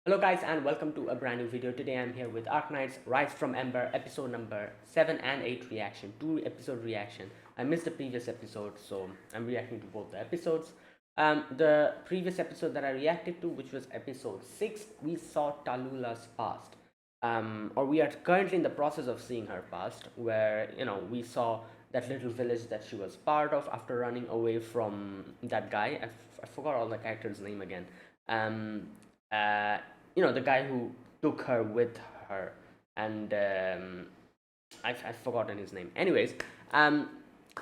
Hello guys and welcome to a brand new video. Today I'm here with Arknights Rise from Ember episode number 7 and 8 reaction. 2 episode reaction. I missed the previous episode, so I'm reacting to both the episodes. The previous episode that I reacted to, which was episode 6, we saw Talula's past. Or we are currently in the process of seeing her past, where we saw that little village that she was part of after running away from that guy. I forgot all the character's name again. Um, uh, the guy who took her with her, and I've forgotten his name. Anyways,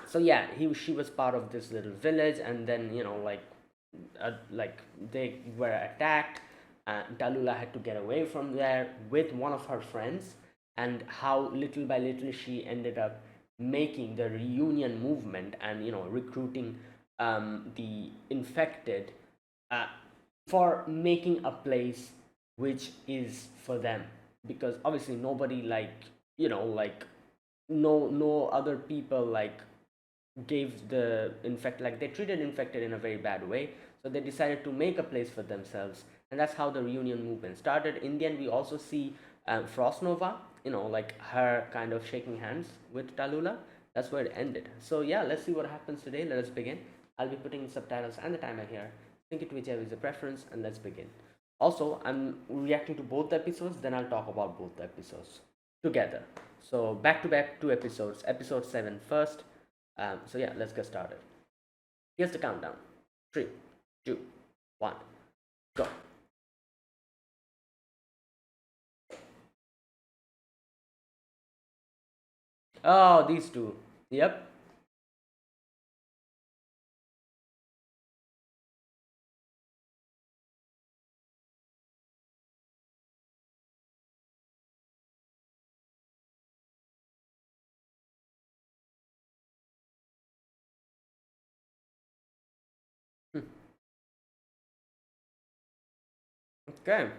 so yeah, she was part of this little village, and then like they were attacked. Talula had to get away from there with one of her friends, and how little by little she ended up making the reunion movement and recruiting the infected uh, for making a place which is for them, because obviously nobody like no other people gave the infect like they treated infected in a very bad way, so they decided to make a place for themselves, and that's how the reunion movement started. In the end, we also see Frost Nova, like her kind of shaking hands with Talula. That's where it ended. So yeah, let's see what happens today. Let us begin. I'll be putting subtitles and the timer here. Sync it to whichever is your preference, and let's begin. Also, I'm reacting to both the episodes, then I'll talk about both the episodes together. So back to back 2 episodes. Episode 7 first. So yeah, let's get started. Here's the countdown. 3, 2, 1, go. Oh, these two. Yep. Okay.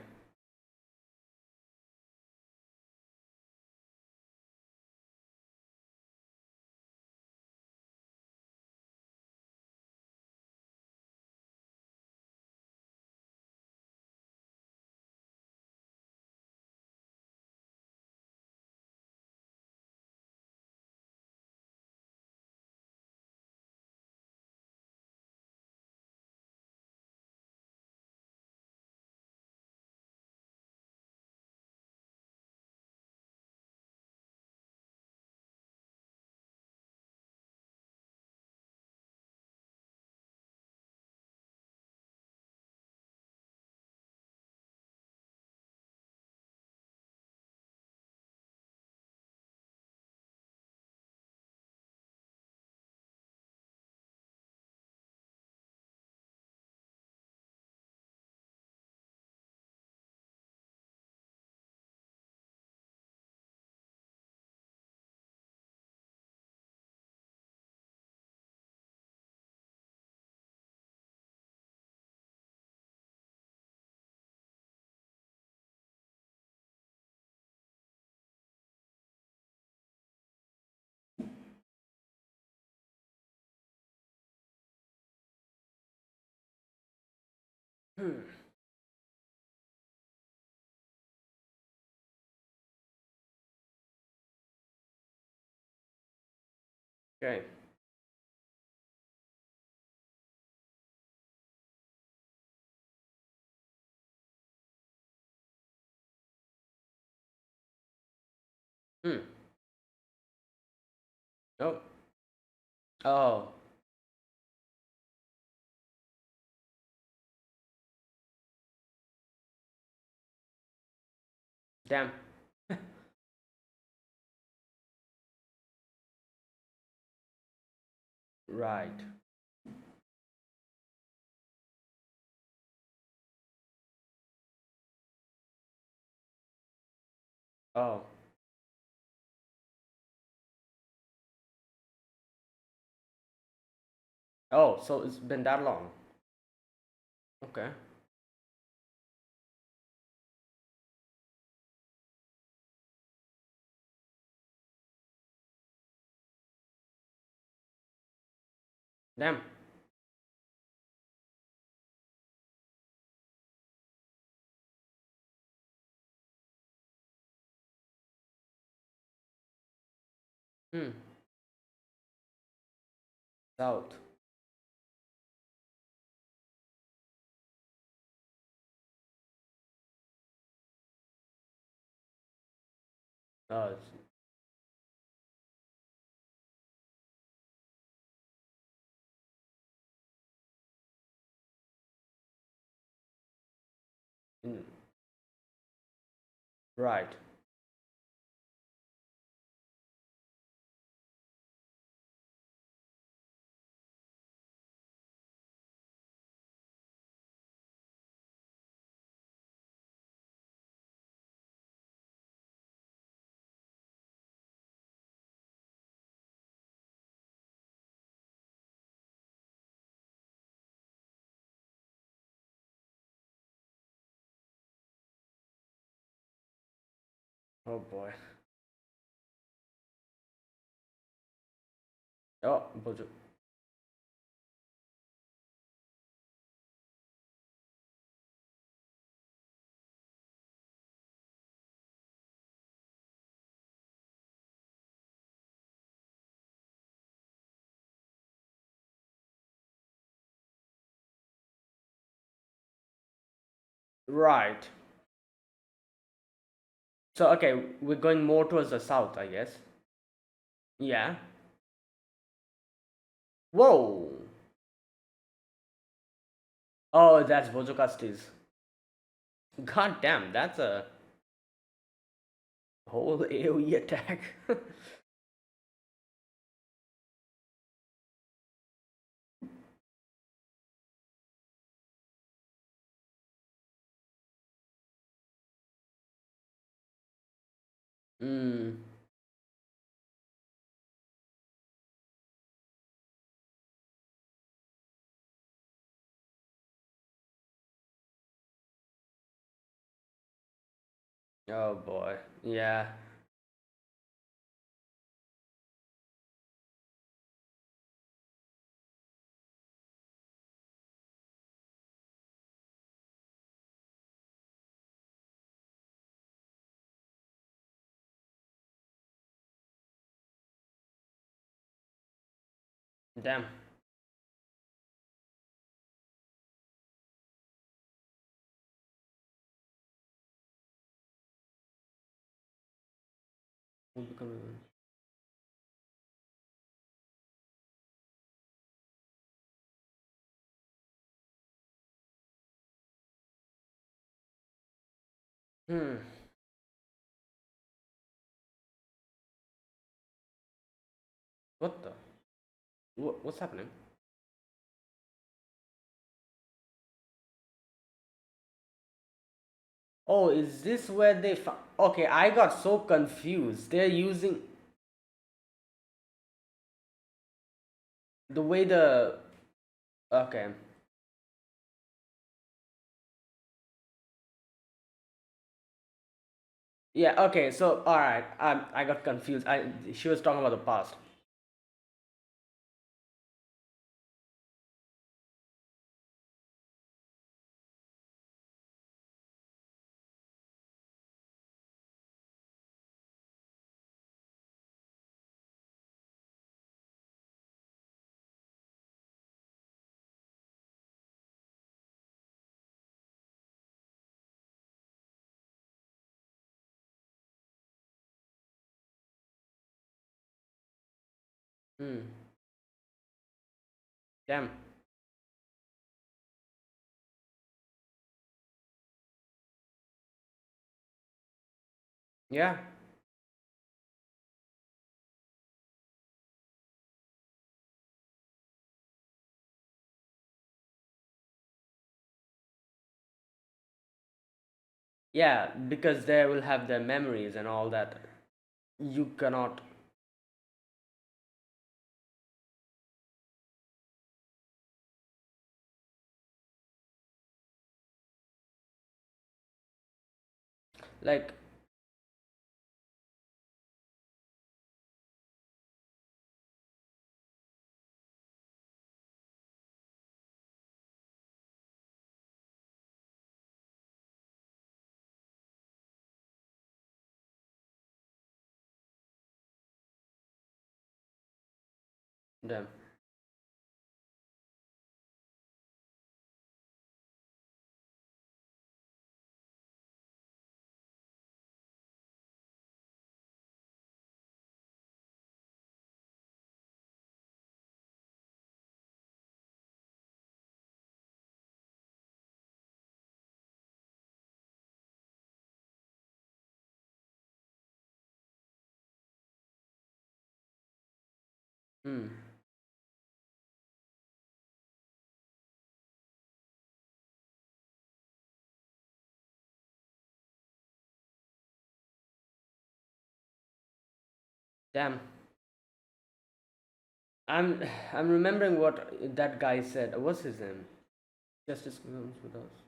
Hmm. Okay. Hmm. Oh. Oh. Damn. Right. Oh. Oh, so it's been that long. Okay. Damn. Hmm. South. Oh, mm, right. Oh boy. Oh, Bojo. Right. So okay, we're going more towards the south, I guess. Yeah. Whoa. Oh, that's Bojo Castis. God damn, that's a whole AoE attack. Hmm. Oh boy. Yeah. Damn. Hmm. What the? What's happening? Oh, is this where they found? Okay, I got so confused. They're using the way the. Okay. Yeah. Okay. So, all right. I got confused. She was talking about the past. Hmm. Damn. Yeah. Yeah. Because they will have their memories and all that. You cannot. Like. Damn. Hmm. Damn. I'm I'm remembering what that guy said. What's his name? Justice comes with us.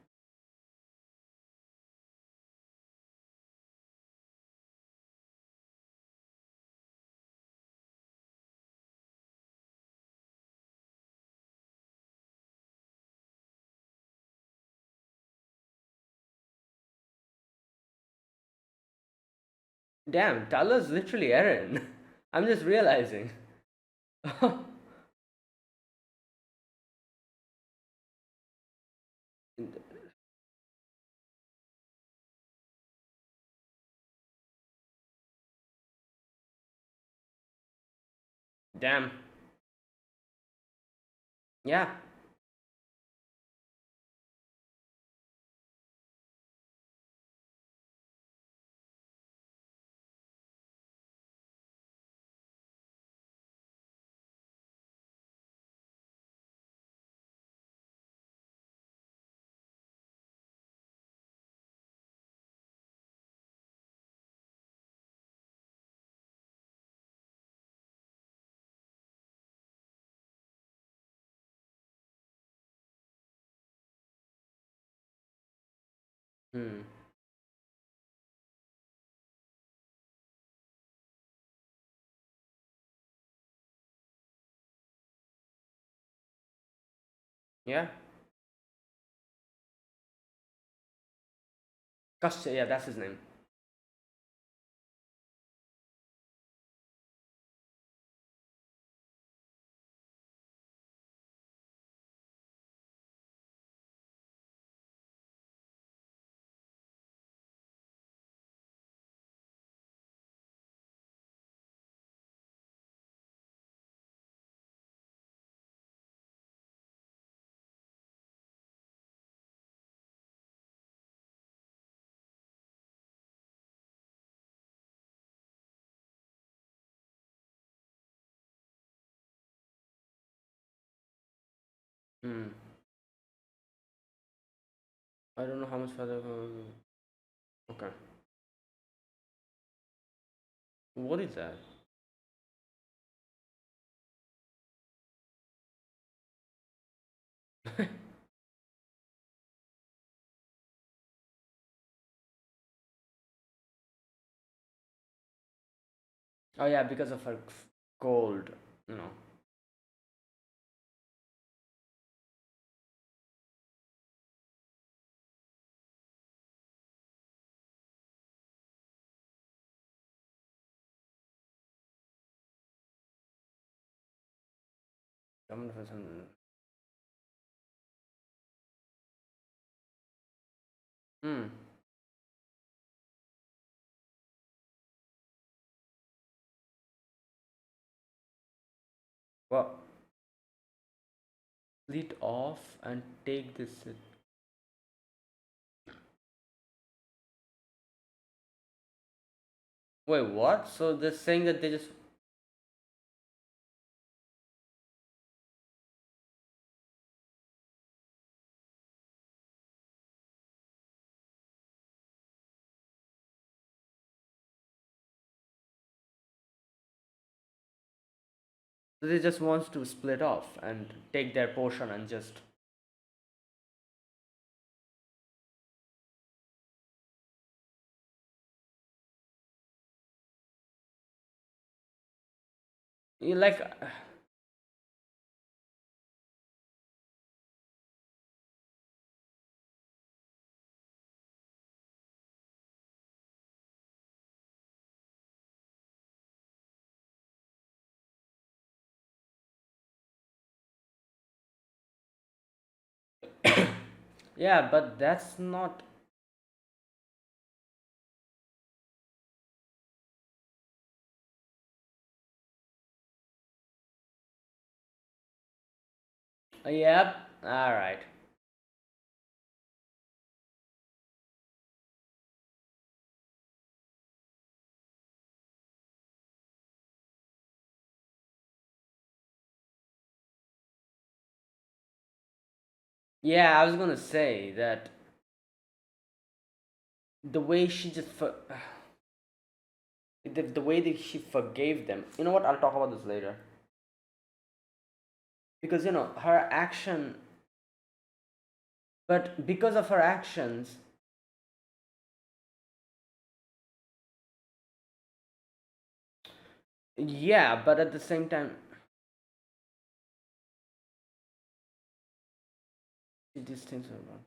Damn, Talos literally Eren. I'm just realizing. Damn. Yeah. Hmm. Yeah. Kastya, yeah, that's his name. Hmm. I don't know how much further. Okay. What is that? Oh yeah, because of her cold. You know. Coming for some. Hmm. Well, split off and take this. Wait, what? So they're saying that they just. They just wants to split off and take their portion and just. You like. Yeah, but that's not. Yep. All right. Yeah, I was gonna say that the way she just the way that she forgave them. You know what? I'll talk about this later. Because her action, but because of her actions, yeah. But at the same time, these things are wrong.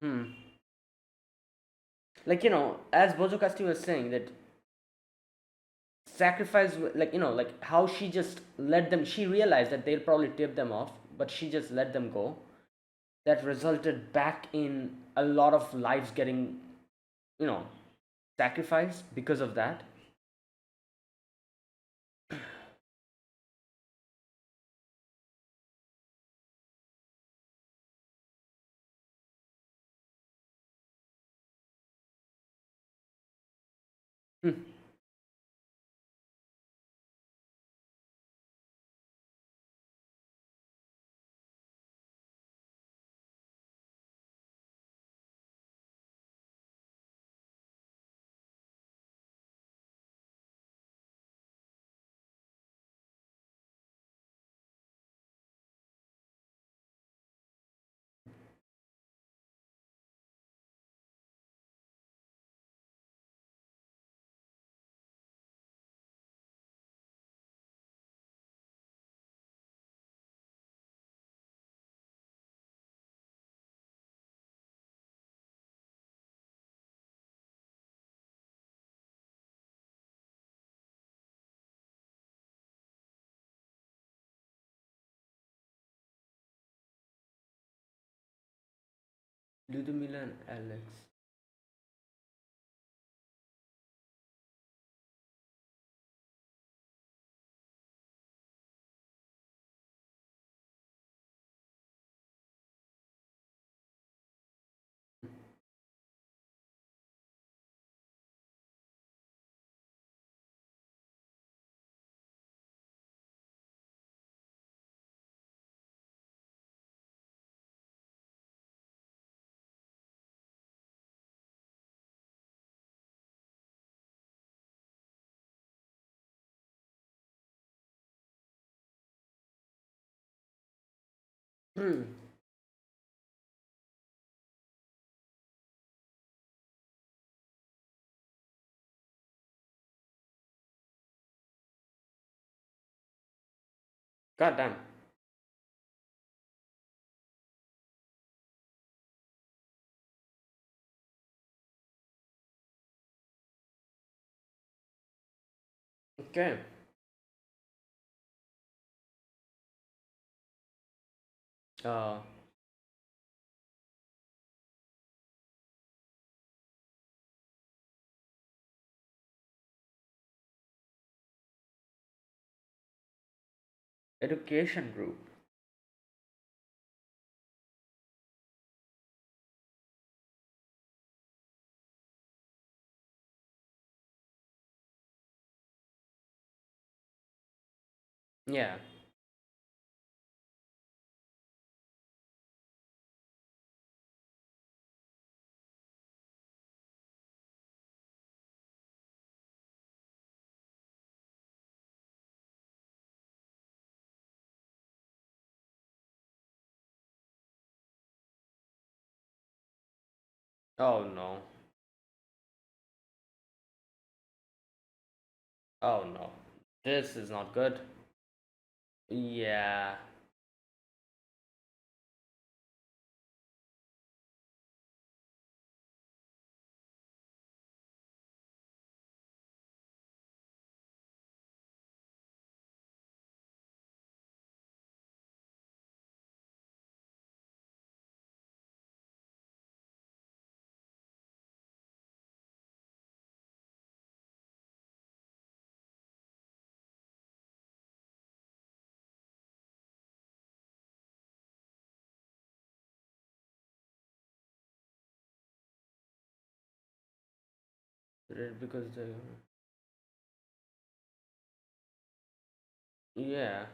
Hmm. Like as Bozo Casti was saying that sacrifice, like like how she just let them. She realized that they'll probably tip them off, but she just let them go. That resulted back in a lot of lives getting you know sacrificed because of that. Hmm. Ludmilla and Alex. Hmm. God damn. Okay. Uh, education group. Yeah. Oh no. Oh no. This is not good. Yeah. because the yeah.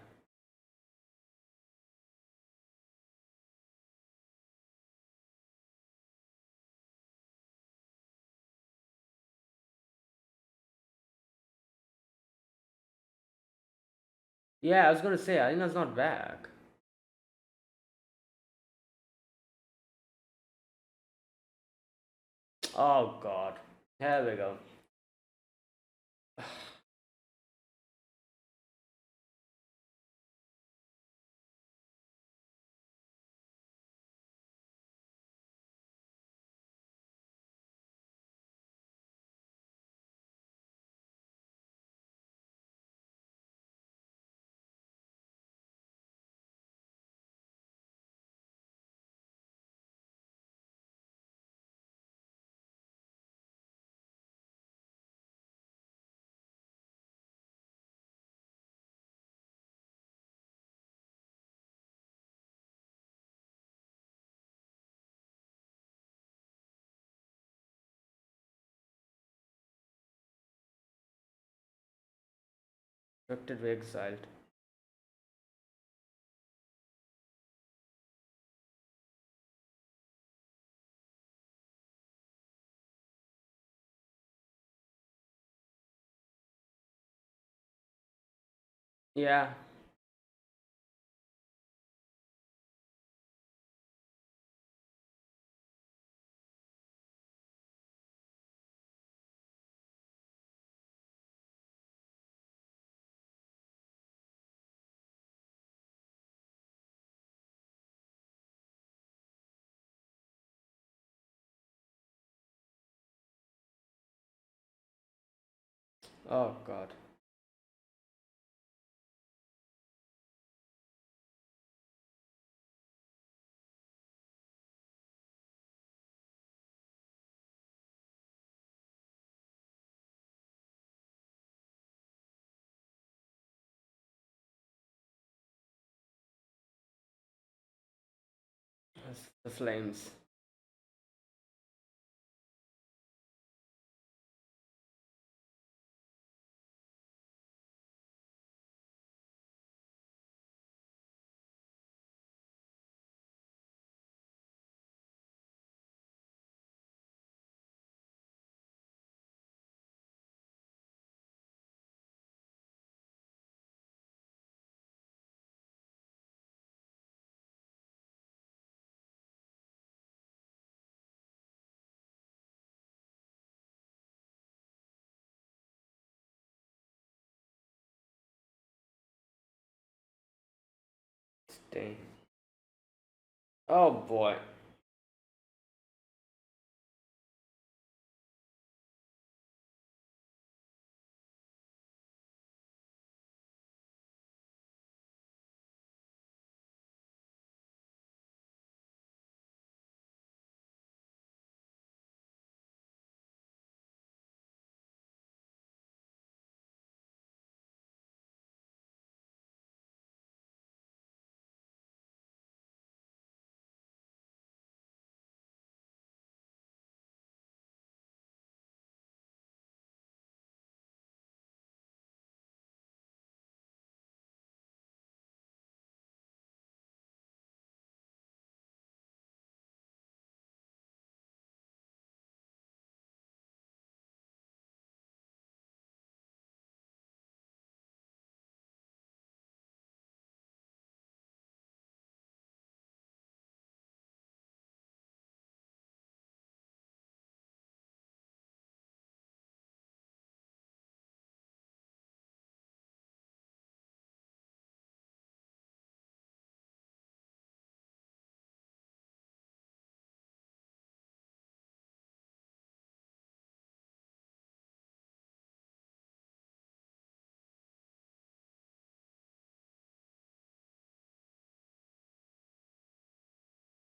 Yeah, I was gonna say Alina's not back. Oh god. Here we go. Affected, we exiled. Yeah. Oh god. That's the flames. Stay. Oh boy.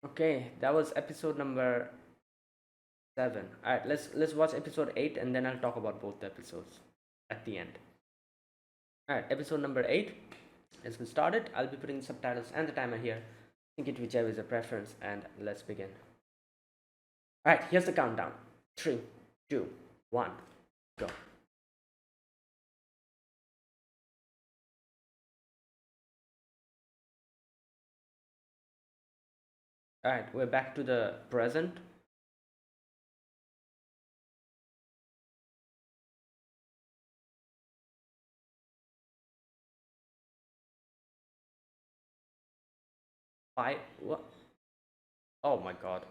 Okay, that was episode number 7. Alright, let's watch episode 8 and then I'll talk about both the episodes at the end. Alright, episode number 8. Let's get started. I'll be putting subtitles and the timer here. Think it whichever is a preference and let's begin. Alright, here's the countdown. 3, 2, 1. Go. All right, we're back to the present. What? Oh my God.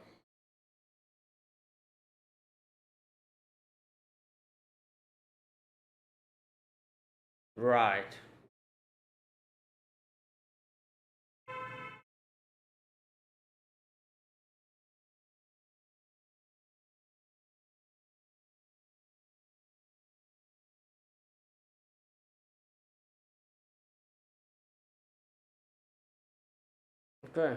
Right. Okay.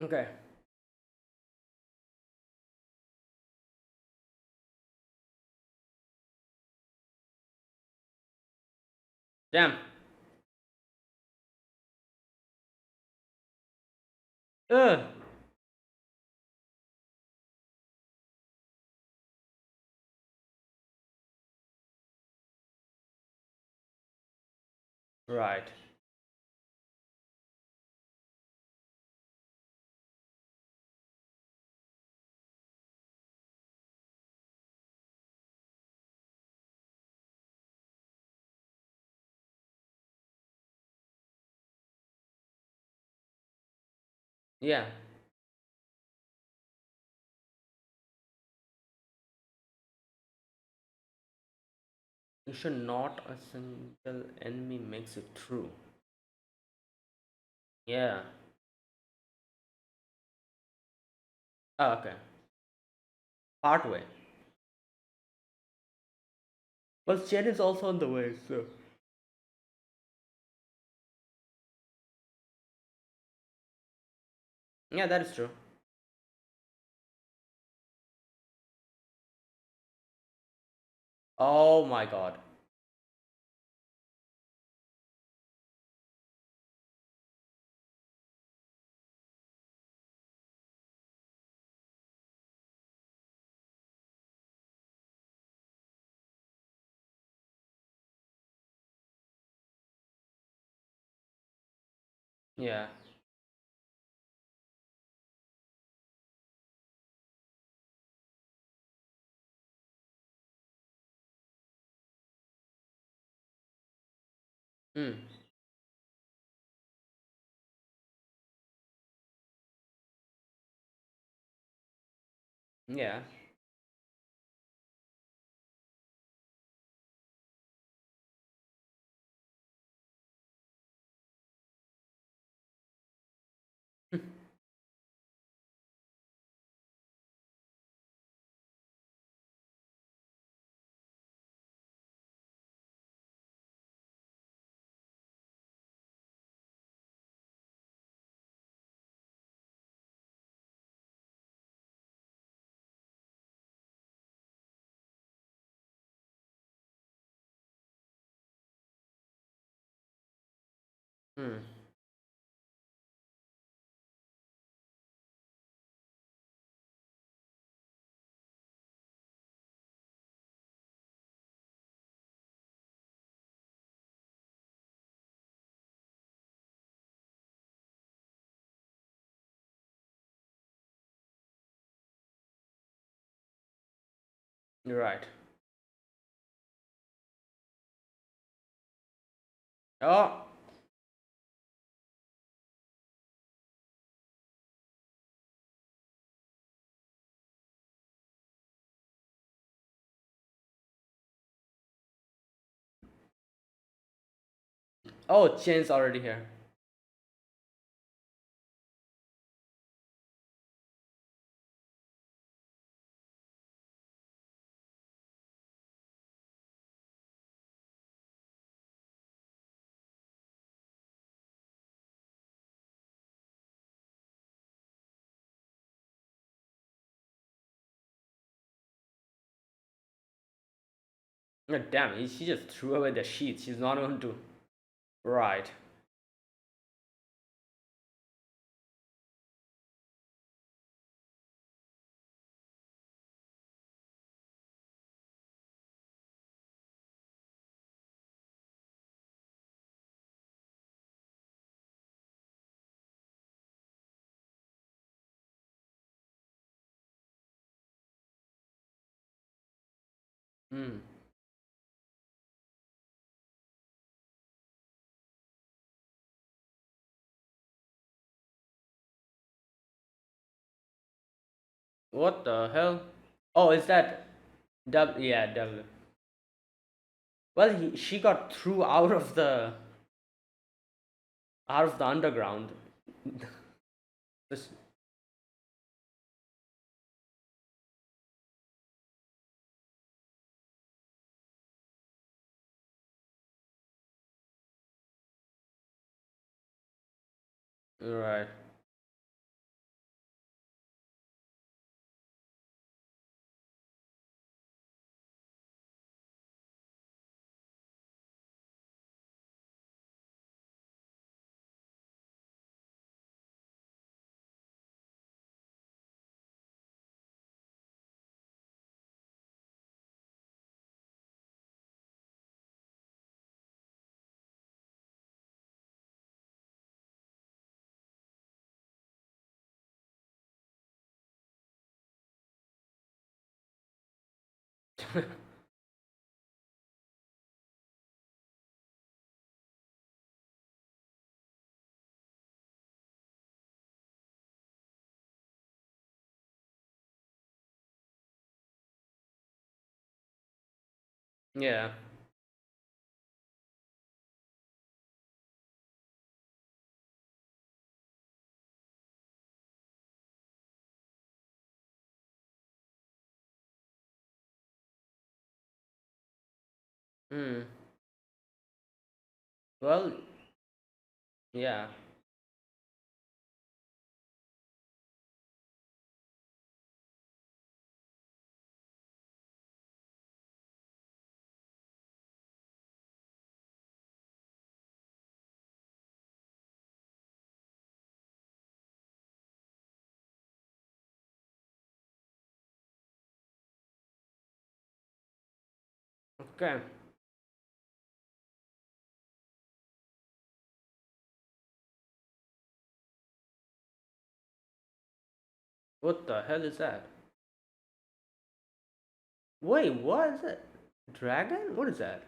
Okay. Damn. Ugh. Right. Yeah. You should not a single enemy makes it through. Yeah. Oh, okay. Part way. But Chen is also on the way, so. Yeah, that is true. Oh my God. Yeah. Hmm. Yeah. Hmm. You're right. Oh. Oh, Chen's already here. Oh, damn, she just threw away the sheet. She's not going to. Right. Hmm. What the hell? Oh, is that W? Yeah, W. Well, she got threw out of the underground. This, right. Yeah. Hmm. Well, yeah. Okay. What the hell is that? Wait, what is it? Dragon? What is that?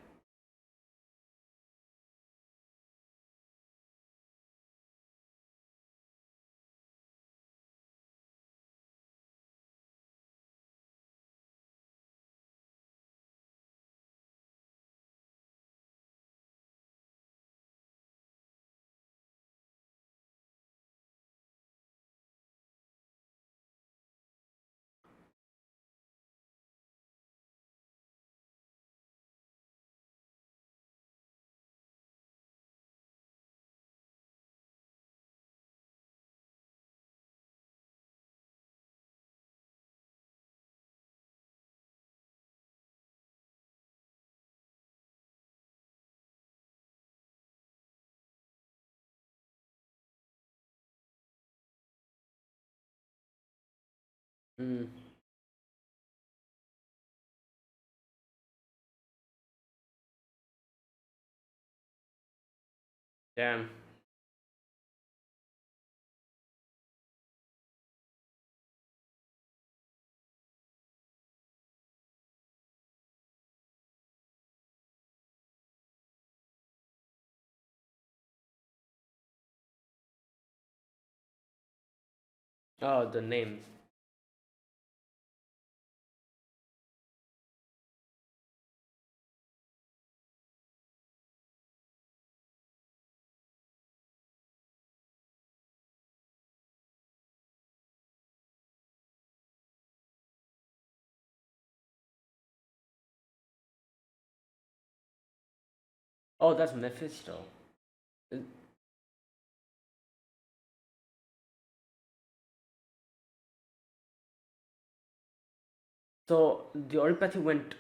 Mm. Damn. Oh, the names. Oh, that's Mephisto. Uh, So the oripathy went.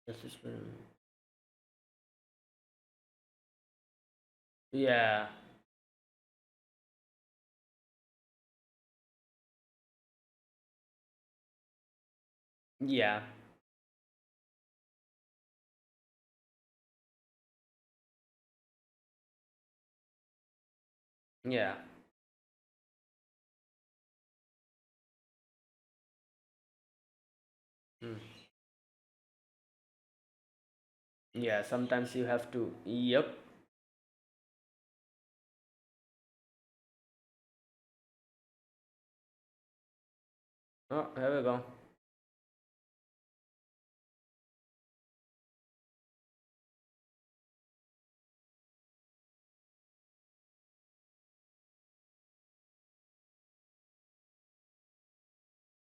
This is, yeah. Yeah. Yeah. Mm. Yeah. Sometimes you have to. Yep. Oh, here we go.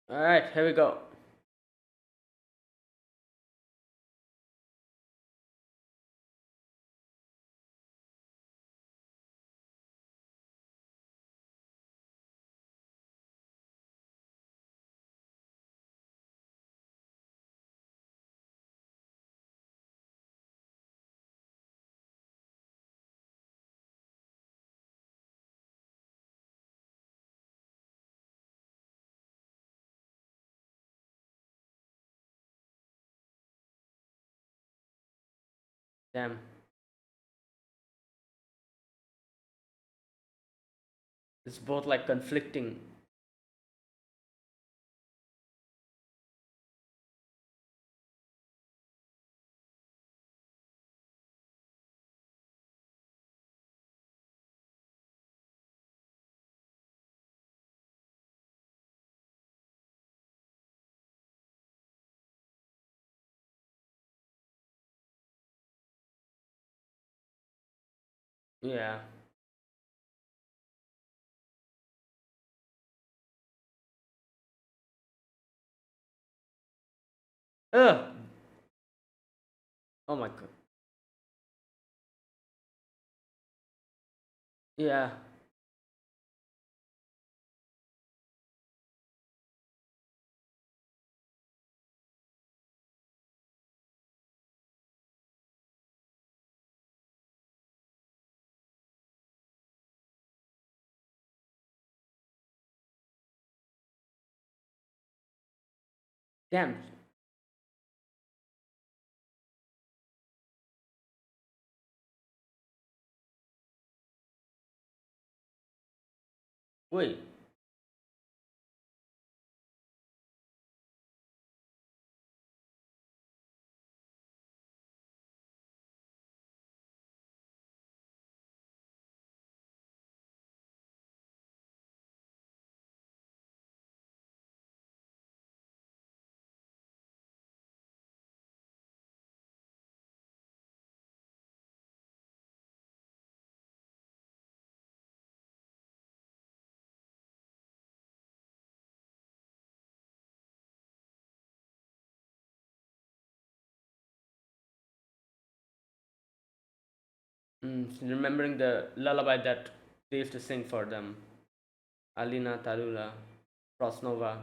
All right, here we go. Damn. It's both like conflicting. Yeah. Ugh. Oh my god. Yeah. Damn. Wait. Remembering the lullaby that they used to sing for them. Alina, Talula, Frostnova.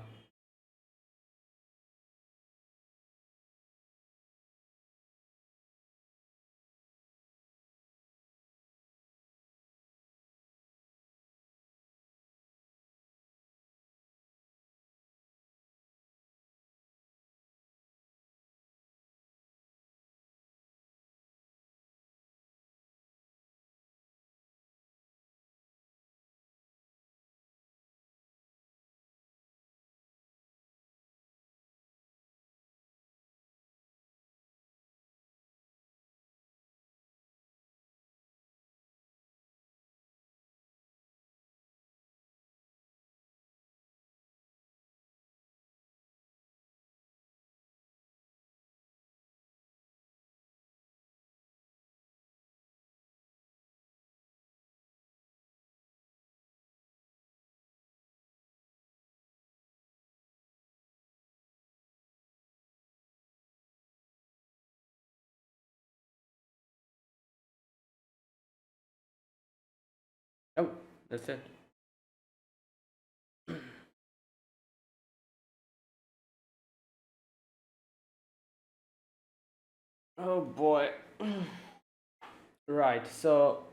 Oh, that's it. Oh boy. Right, so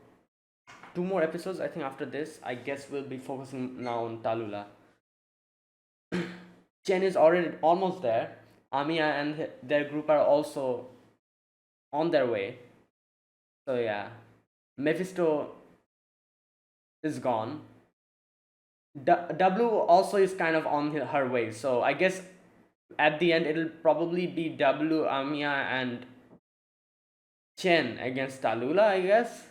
two more episodes. I think after this, I guess we'll be focusing now on Talula. Chen is already almost there. Amiya and their group are also on their way. So yeah, Mephisto is gone. W also is kind of on her way. So I guess at the end it'll probably be W, Amiya, and Chen against Talula. I guess.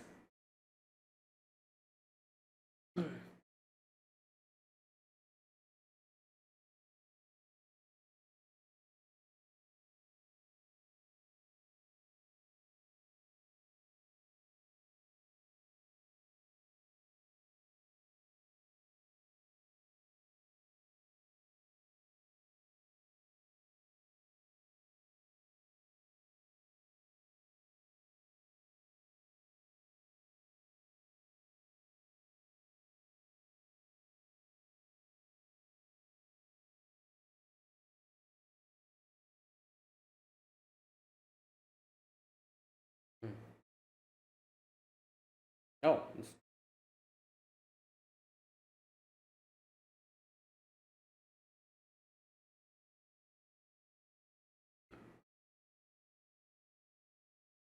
Oh,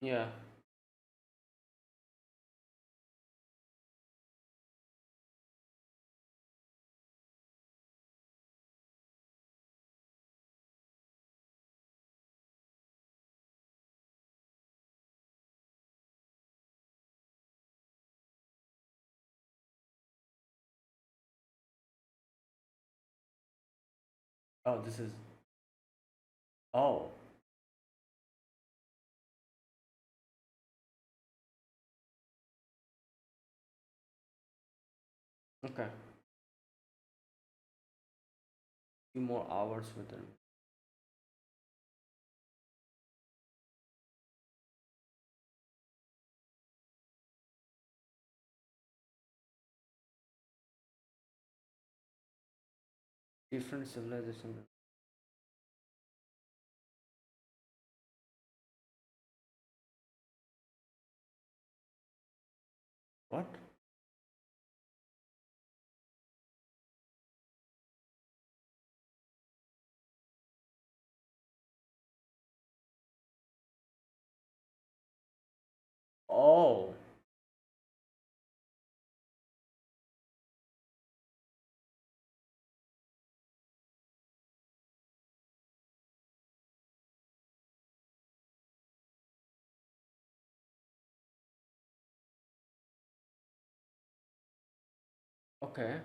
yeah. Oh, this is. Oh, okay. Few more hours with them. Different civilization. What? Oh, okay.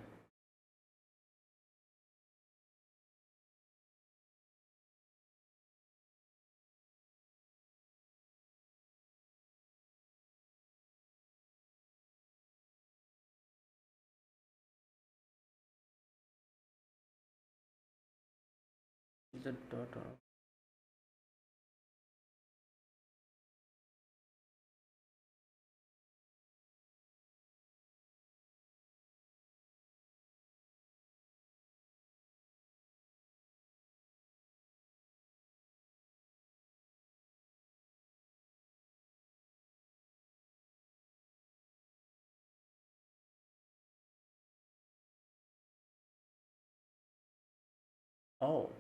The daughter. Oh.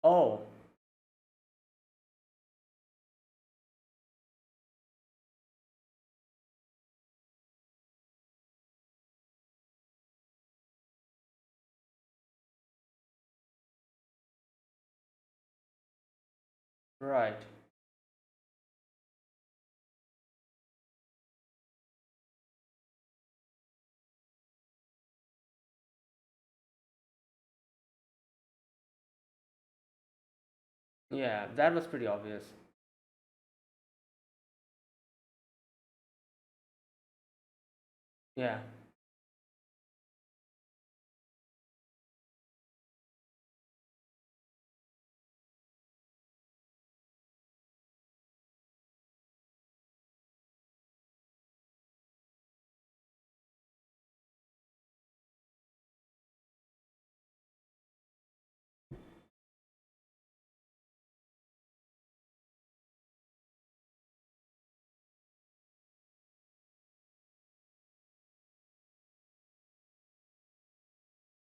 Oh. Right. Yeah, that was pretty obvious. Yeah.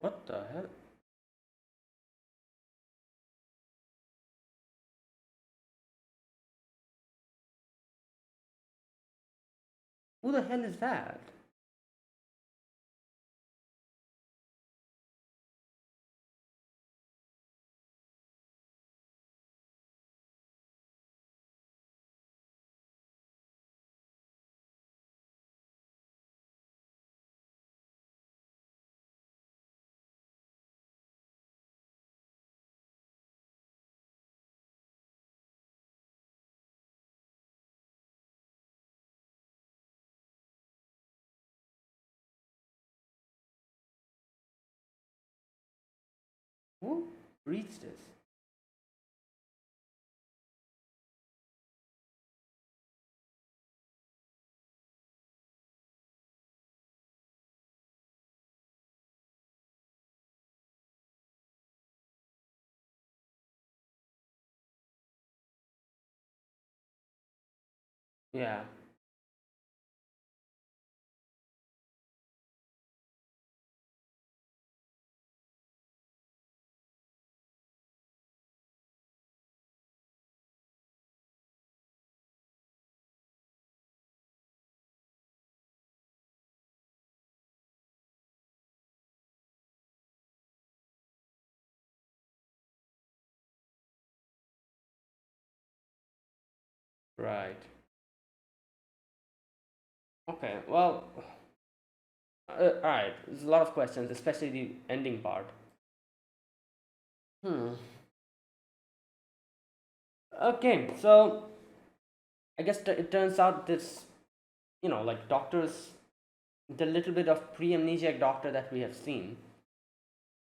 What the hell? Who the hell is that? Who reached this? Yeah. Right. Okay. Well, all right. There's a lot of questions, especially the ending part. Hmm. Okay. So I guess it turns out this, like doctors, the little bit of pre-amnesiac doctor that we have seen,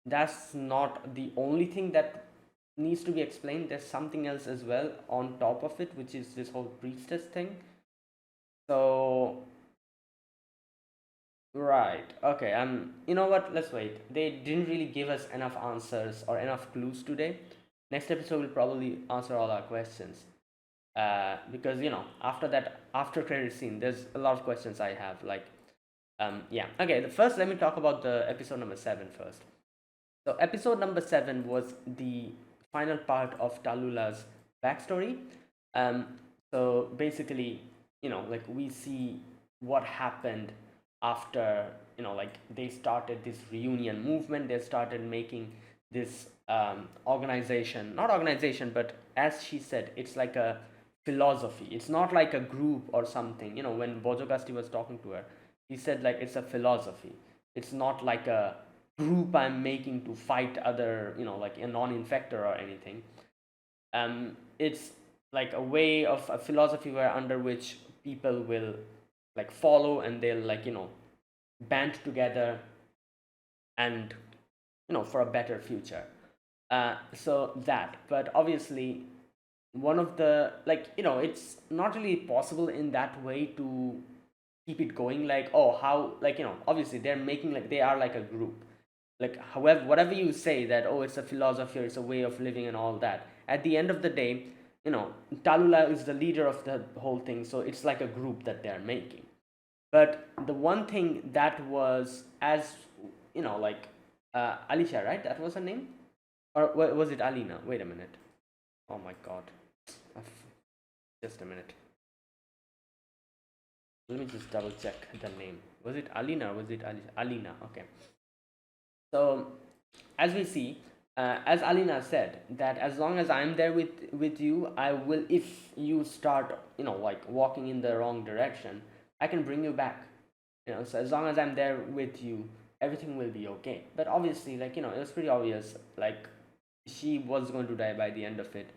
that's not the only thing that needs to be explained. There's something else as well on top of it, which is this whole priestess thing. So, right, okay, you know what? Let's wait. They didn't really give us enough answers or enough clues today. Next episode will probably answer all our questions. Because after that after credit scene, there's a lot of questions I have. Like, yeah. Okay. The first, let me talk about the episode number 7 first. So episode number 7 was the final part of Talula's backstory. Um, so basically, like we see what happened after, like they started this reunion movement. They started making this organization, not organization, but as she said, it's like a philosophy. It's not like a group or something. When Bojogasti was talking to her, he said like it's a philosophy. It's not like a group I'm making to fight other, like a non-infector or anything. It's like a way of a philosophy where under which people will like follow, and they'll like band together, and for a better future. So that, but obviously one of the, like, it's not really possible in that way to keep it going. Like, oh, how, like, obviously they're making, like, they are like a group. Like, however, whatever you say that, oh, it's a philosophy or it's a way of living and all that, at the end of the day, Talula is the leader of the whole thing, so it's like a group that they're making. But the one thing that was, as like Alicia, right? That was her name, or was it Alina? Wait a minute. Oh my god. Just a minute. Let me just double check the name. Was it Alina or was it Alicia? Alina? Okay. So as we see, as Alina said, that as long as I'm there with you, I will. If you start, like walking in the wrong direction, I can bring you back. So as long as I'm there with you, everything will be okay. But obviously, like, it was pretty obvious, like, she was going to die by the end of it.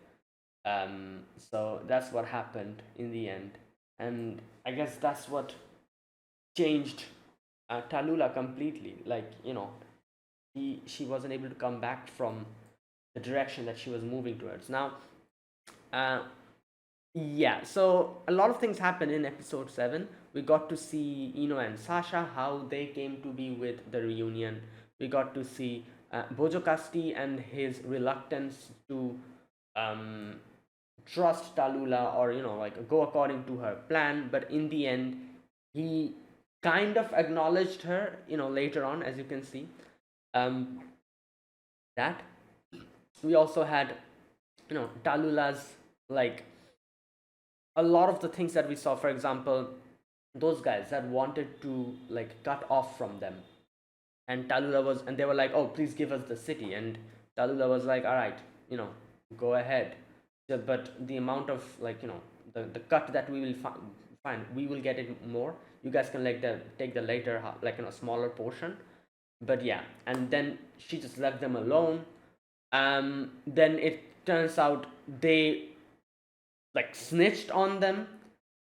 So that's what happened in the end, and I guess that's what changed Talula completely. Like, she wasn't able to come back from the direction that she was moving towards. Now, uh, yeah, so a lot of things happened in episode 7. We got to see Eno and Sasha, how they came to be with the reunion. We got to see Bojo Kasti and his reluctance to um, trust Talula, or, like, go according to her plan. But in the end, he kind of acknowledged her, later on, as you can see. Um, that we also had, Talula's, like, a lot of the things that we saw, for example, those guys that wanted to, like, cut off from them, and Talula was, and they were like, oh, please give us the city, and Talula was like, all right, go ahead. But the amount of, like, the cut that we will find, we will get it more. You guys can, like, take the later, like, smaller portion. But yeah, and then she just left them alone. Then it turns out they, like, snitched on them,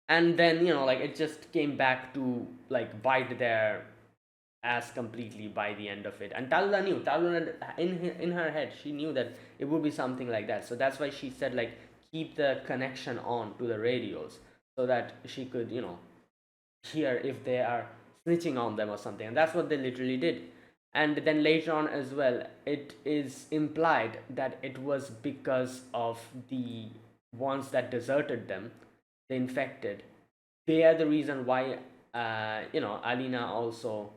and then, like, it just came back to, like, bite their ass completely by the end of it. And Talula in her head, she knew that it would be something like that. So that's why she said, like, keep the connection on to the radios, so that she could, hear if they are snitching on them or something. And that's what they literally did. And then later on as well, it is implied that it was because of the ones that deserted them, the infected. They are the reason why, Alina also,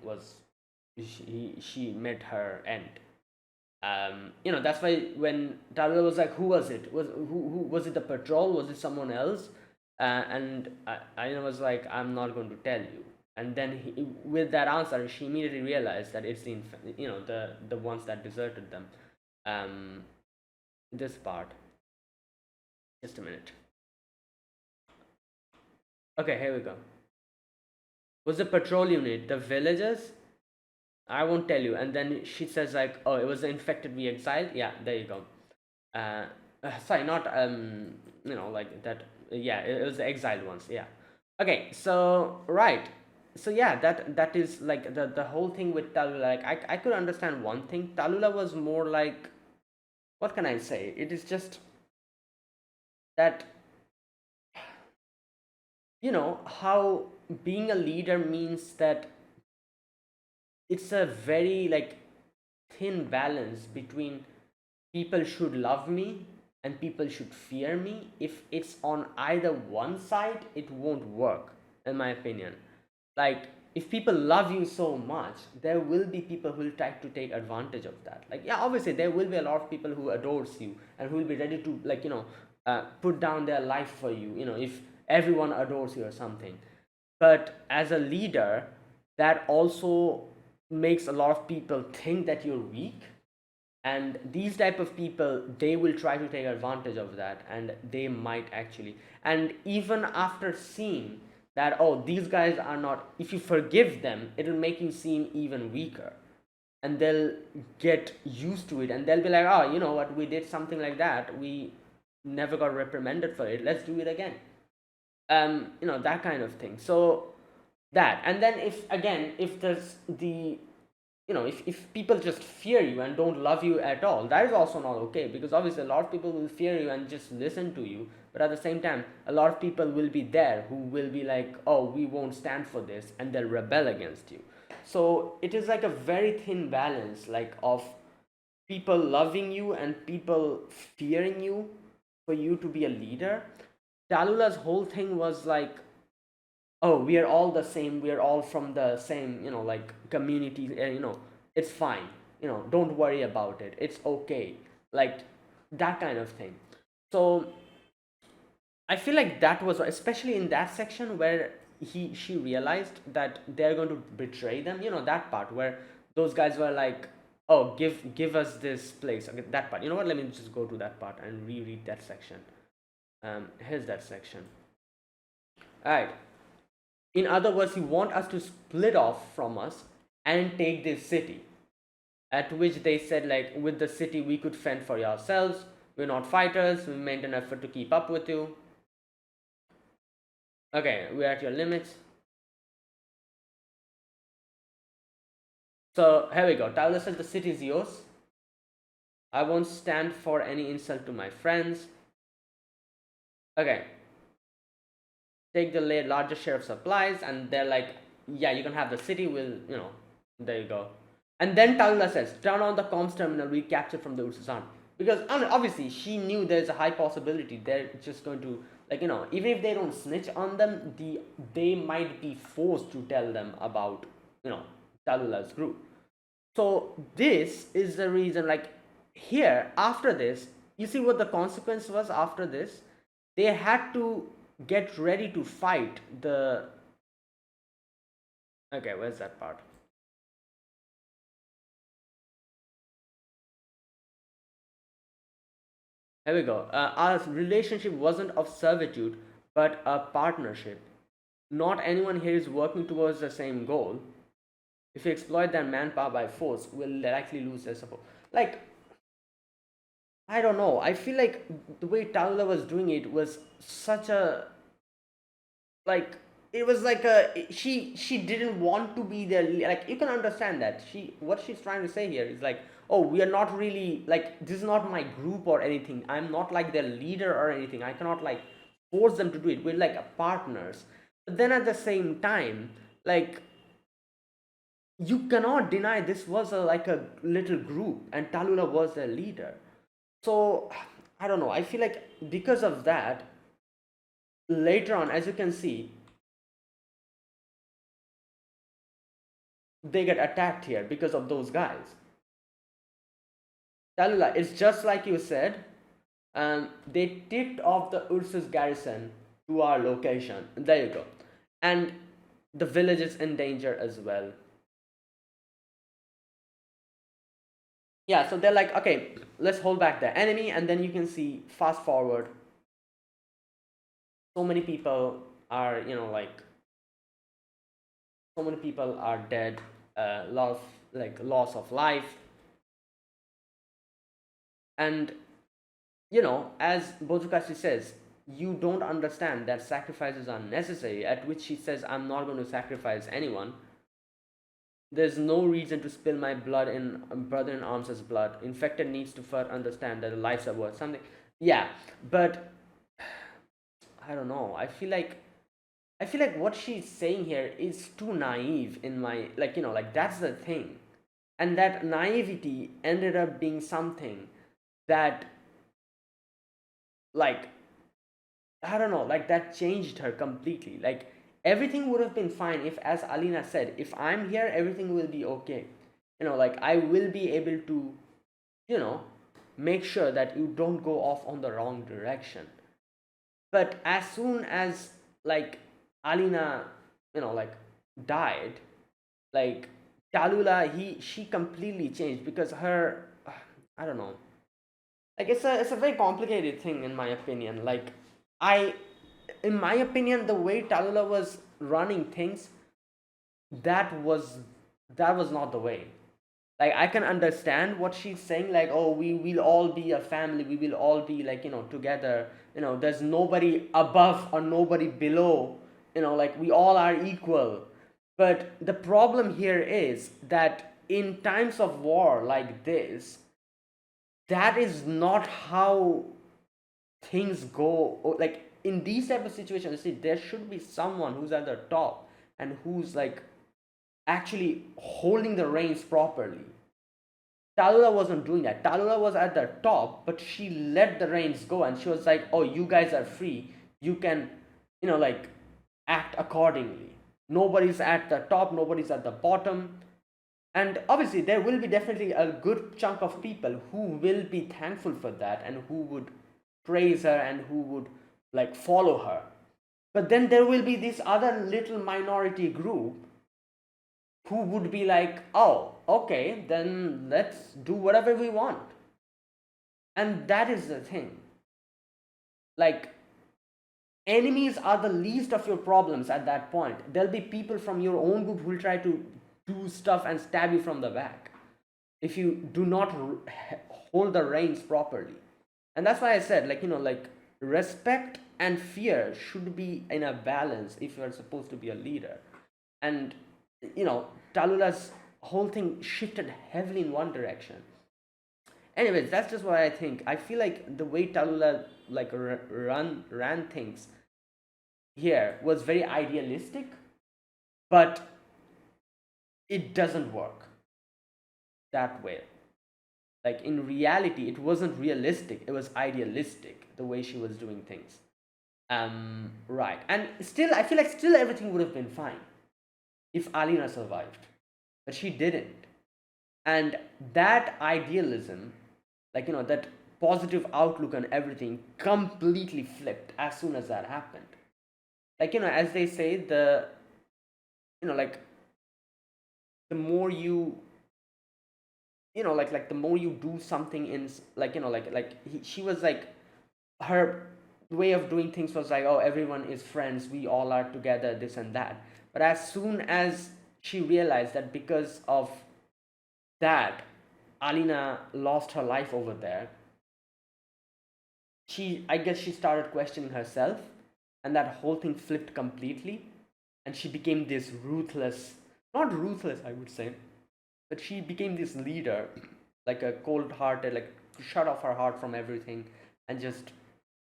was, she met her end. That's why when Talula was like, who was it? Who was it? The patrol? Was it someone else? And Alina was like, I'm not going to tell you. And then with that answer, she immediately realized that it's the ones that deserted them. Um, this part. Just a minute. Okay, here we go. Was the patrol unit the villagers? I won't tell you. And then she says, like, oh, it was the infected we exiled. Yeah, there you go. Sorry, not like that. Yeah, it was the exiled ones. Yeah. Okay, so right. So yeah, that is, like, the whole thing with Talula. Like, I could understand one thing. Talula was more like, what can I say? It is just that, how being a leader means that it's a very, like, thin balance between people should love me and people should fear me. If it's on either one side, it won't work, in my opinion. Like, if people love you so much, there will be people who will try to take advantage of that. Like, yeah, obviously there will be a lot of people who adores you and who will be ready to, like, put down their life for you, if everyone adores you or something. But as a leader, that also makes a lot of people think that you're weak, and these type of people, they will try to take advantage of that, and they might actually. And even after seeing that, oh, these guys are not, if you forgive them, it'll make you seem even weaker, and they'll get used to it, and they'll be like, oh, you know what, we did something like that, we never got reprimanded for it, let's do it again. That kind of thing. So that, and then if, again, if there's the, if people just fear you and don't love you at all, that is also not okay, because obviously a lot of people will fear you and just listen to you, but at the same time, a lot of people will be there who will be like, oh, we won't stand for this, and they'll rebel against you. So it is like a very thin balance, like, of people loving you and people fearing you for you to be a leader. Talula's whole thing was like, oh, we are all the same, we are all from the same, like community, it's fine, don't worry about it, it's okay, like that kind of thing. So I feel like that was especially in that section where she realized that they're going to betray them. That part where those guys were like, "Oh, give us this place." Okay, that part. You know what? Let me just go to that part and reread that section. Here's that section. All right. In other words, he want us to split off from us and take this city. At which they said, like, with the city we could fend for ourselves. We're not fighters. We made an effort to keep up with you. Okay, we're at your limits. So here we go. Tyler says the city is yours. I won't stand for any insult to my friends. Okay. Take the largest share of supplies, and they're like, yeah, you can have the city. There you go. And then Talula says, turn on the comms terminal we captured from the Ursus army. Because obviously she knew there's a high possibility they're just going to, even if they don't snitch on them, they might be forced to tell them about, Talula's group. So this is the reason, like, here after this, you see what the consequence was after this. They had to get ready to fight the, okay, where's that part? Here we go. Our relationship wasn't of servitude but a partnership. Not anyone here is working towards the same goal. If we exploit their manpower by force, we'll likely lose their support. Like, I don't know. I feel like the way Talula was doing it was such a, like, it was like a, she didn't want to be there. Like, you can understand that what she's trying to say here is like, oh, we are not really, like, this is not my group or anything, I'm not like their leader or anything, I cannot like force them to do it, we're like partners. But then at the same time, like, you cannot deny this was like a little group and Talula was their leader. So I don't know, I feel like because of that, later on, as you can see, they get attacked here because of those guys. Talula, it's just like you said. They tipped off the Ursus garrison to our location. There you go. And the village is in danger as well. Yeah, so they're like, okay, let's hold back the enemy, and then you can see, fast forward, so many people are, so many people are dead, loss of life. And as Bozukashi says, you don't understand that sacrifices are necessary, at which she says, I'm not going to sacrifice anyone. There's no reason to spill my blood in brother in arms' blood. Infected needs to first understand that the lives are worth something. Yeah, but I don't know. I feel like what she's saying here is too naive in my, like that's the thing. And that naivety ended up being something that, like, I don't know, like that changed her completely. Like, everything would have been fine if, as Alina said, if I'm here, everything will be okay. Like, I will be able to, make sure that you don't go off on the wrong direction. But as soon as, like, Alina, like, died, like, Talula, she completely changed because her, I don't know, like, it's a very complicated thing in my opinion. Like, I in my opinion, the way Talula was running things, that was that was not the way. Like, I can understand what she's saying, like, oh, we will all be a family, we will all be, like, together, there's nobody above or nobody below, like, we all are equal. But the problem here is that in times of war like this, that is not how things go. Like, in these type of situations, see, there should be someone who's at the top and who's, like, actually holding the reins properly. Talula wasn't doing that. Talula was at the top, but she let the reins go and she was like, oh, you guys are free, you can, like, act accordingly. Nobody's at the top, nobody's at the bottom. And obviously, there will be definitely a good chunk of people who will be thankful for that and who would praise her and who would like follow her. But then there will be this other little minority group who would be like, oh, okay, then let's do whatever we want. And that is the thing. Like, enemies are the least of your problems at that point. There'll be people from your own group who will try to do stuff and stab you from the back if you do not hold the reins properly. And that's why I said, like, like respect and fear should be in a balance if you're supposed to be a leader. And Talula's whole thing shifted heavily in one direction. Anyways, that's just what I think. I feel like the way Talula like ran things here was very idealistic, but it doesn't work that way. Like in reality, it wasn't realistic. It was idealistic the way she was doing things. Right. And still, I feel like still everything would have been fine if Alina survived, but she didn't. And that idealism, like that positive outlook on everything, completely flipped as soon as that happened. Like as they say, like the more you like the more you do something in like she was like, her way of doing things was like, oh, everyone is friends, we all are together, this and that. But as soon as she realized that because of that Alina lost her life over there, I guess she started questioning herself, and that whole thing flipped completely, and she became this ruthless, not ruthless I would say, but she became this leader, like a cold-hearted, like shut off her heart from everything and just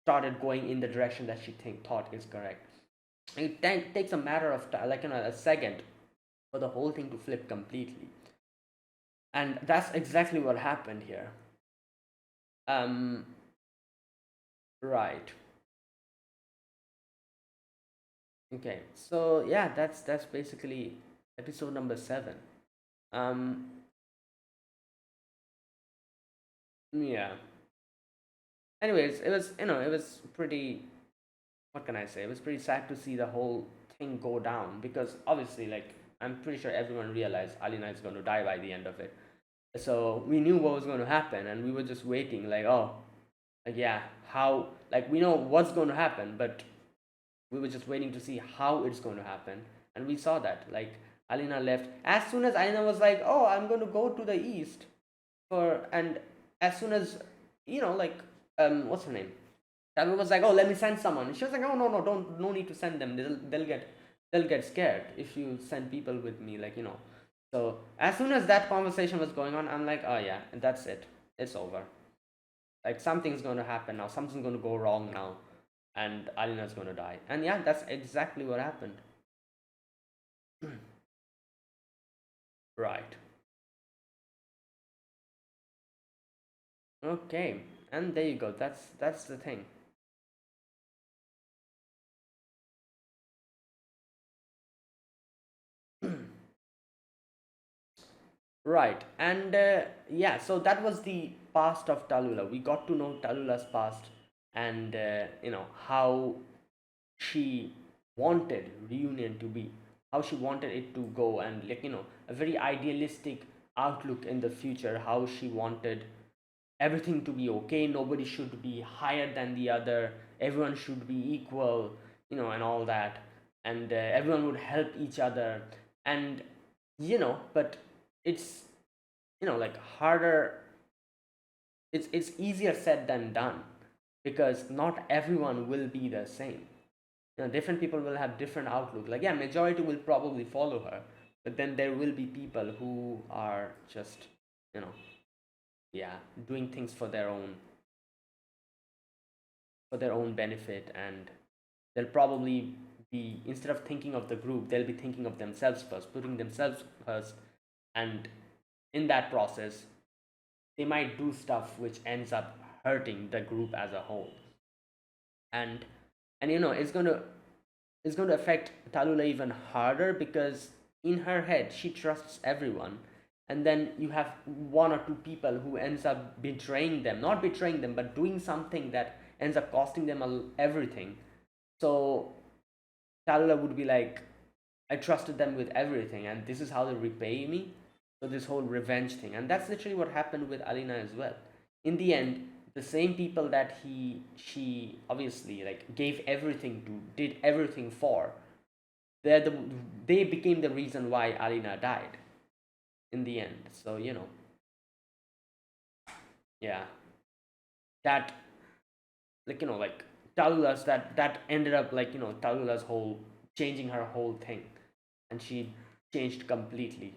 started going in the direction that she thought is correct. It takes a matter of time, like a second, for the whole thing to flip completely, and that's exactly what happened here. Right. Okay, so yeah, that's basically episode number 7. um yeah, anyways, it was pretty, what can I say, it was pretty sad to see the whole thing go down, because obviously, like, I'm pretty sure everyone realized Alina is going to die by the end of it. So we knew what was going to happen, and we were just waiting, like, oh, like, yeah, how, like, we know what's going to happen, but we were just waiting to see how it's going to happen. And we saw that, like, Alina left as soon as Alina was like, oh, I'm going to go to the east and as soon as, like, what's her name, Talbot was like, oh, let me send someone. She was like, oh, no, no, don't, no need to send them. They'll get scared if you send people with me, like, So as soon as that conversation was going on, I'm like, oh yeah, that's it. It's over. Like, something's going to happen now. Something's going to go wrong now, and Alina's going to die. And yeah, that's exactly what happened. Right. Okay. And there you go. That's the thing. Right. And yeah, so that was the past of Talula. We got to know Talula's past, and how she wanted reunion to be, how she wanted it to go, and, like, a very idealistic outlook in the future, how she wanted everything to be okay, nobody should be higher than the other, everyone should be equal, and all that, and everyone would help each other. And but it's, like, harder, it's easier said than done, because not everyone will be the same. Different people will have different outlook. Like, yeah, majority will probably follow her, but then there will be people who are just, you know yeah, doing things for their own benefit, and they'll probably be, instead of thinking of the group, they'll be thinking of themselves first, putting themselves first, and in that process they might do stuff which ends up hurting the group as a whole. And it's going to is going to affect Talula even harder, because in her head she trusts everyone, and then you have one or two people who ends up betraying them, not betraying them, but doing something that ends up costing them everything. So Talula would be like, I trusted them with everything, and this is how they repay me. So this whole revenge thing, and that's literally what happened with Alina as well. In the end, the same people that she obviously like gave everything to, did everything for, they're the they became the reason why Alina died in the end. So yeah, that, like like Talula's, that ended up like Talula's whole changing her whole thing, and she changed completely.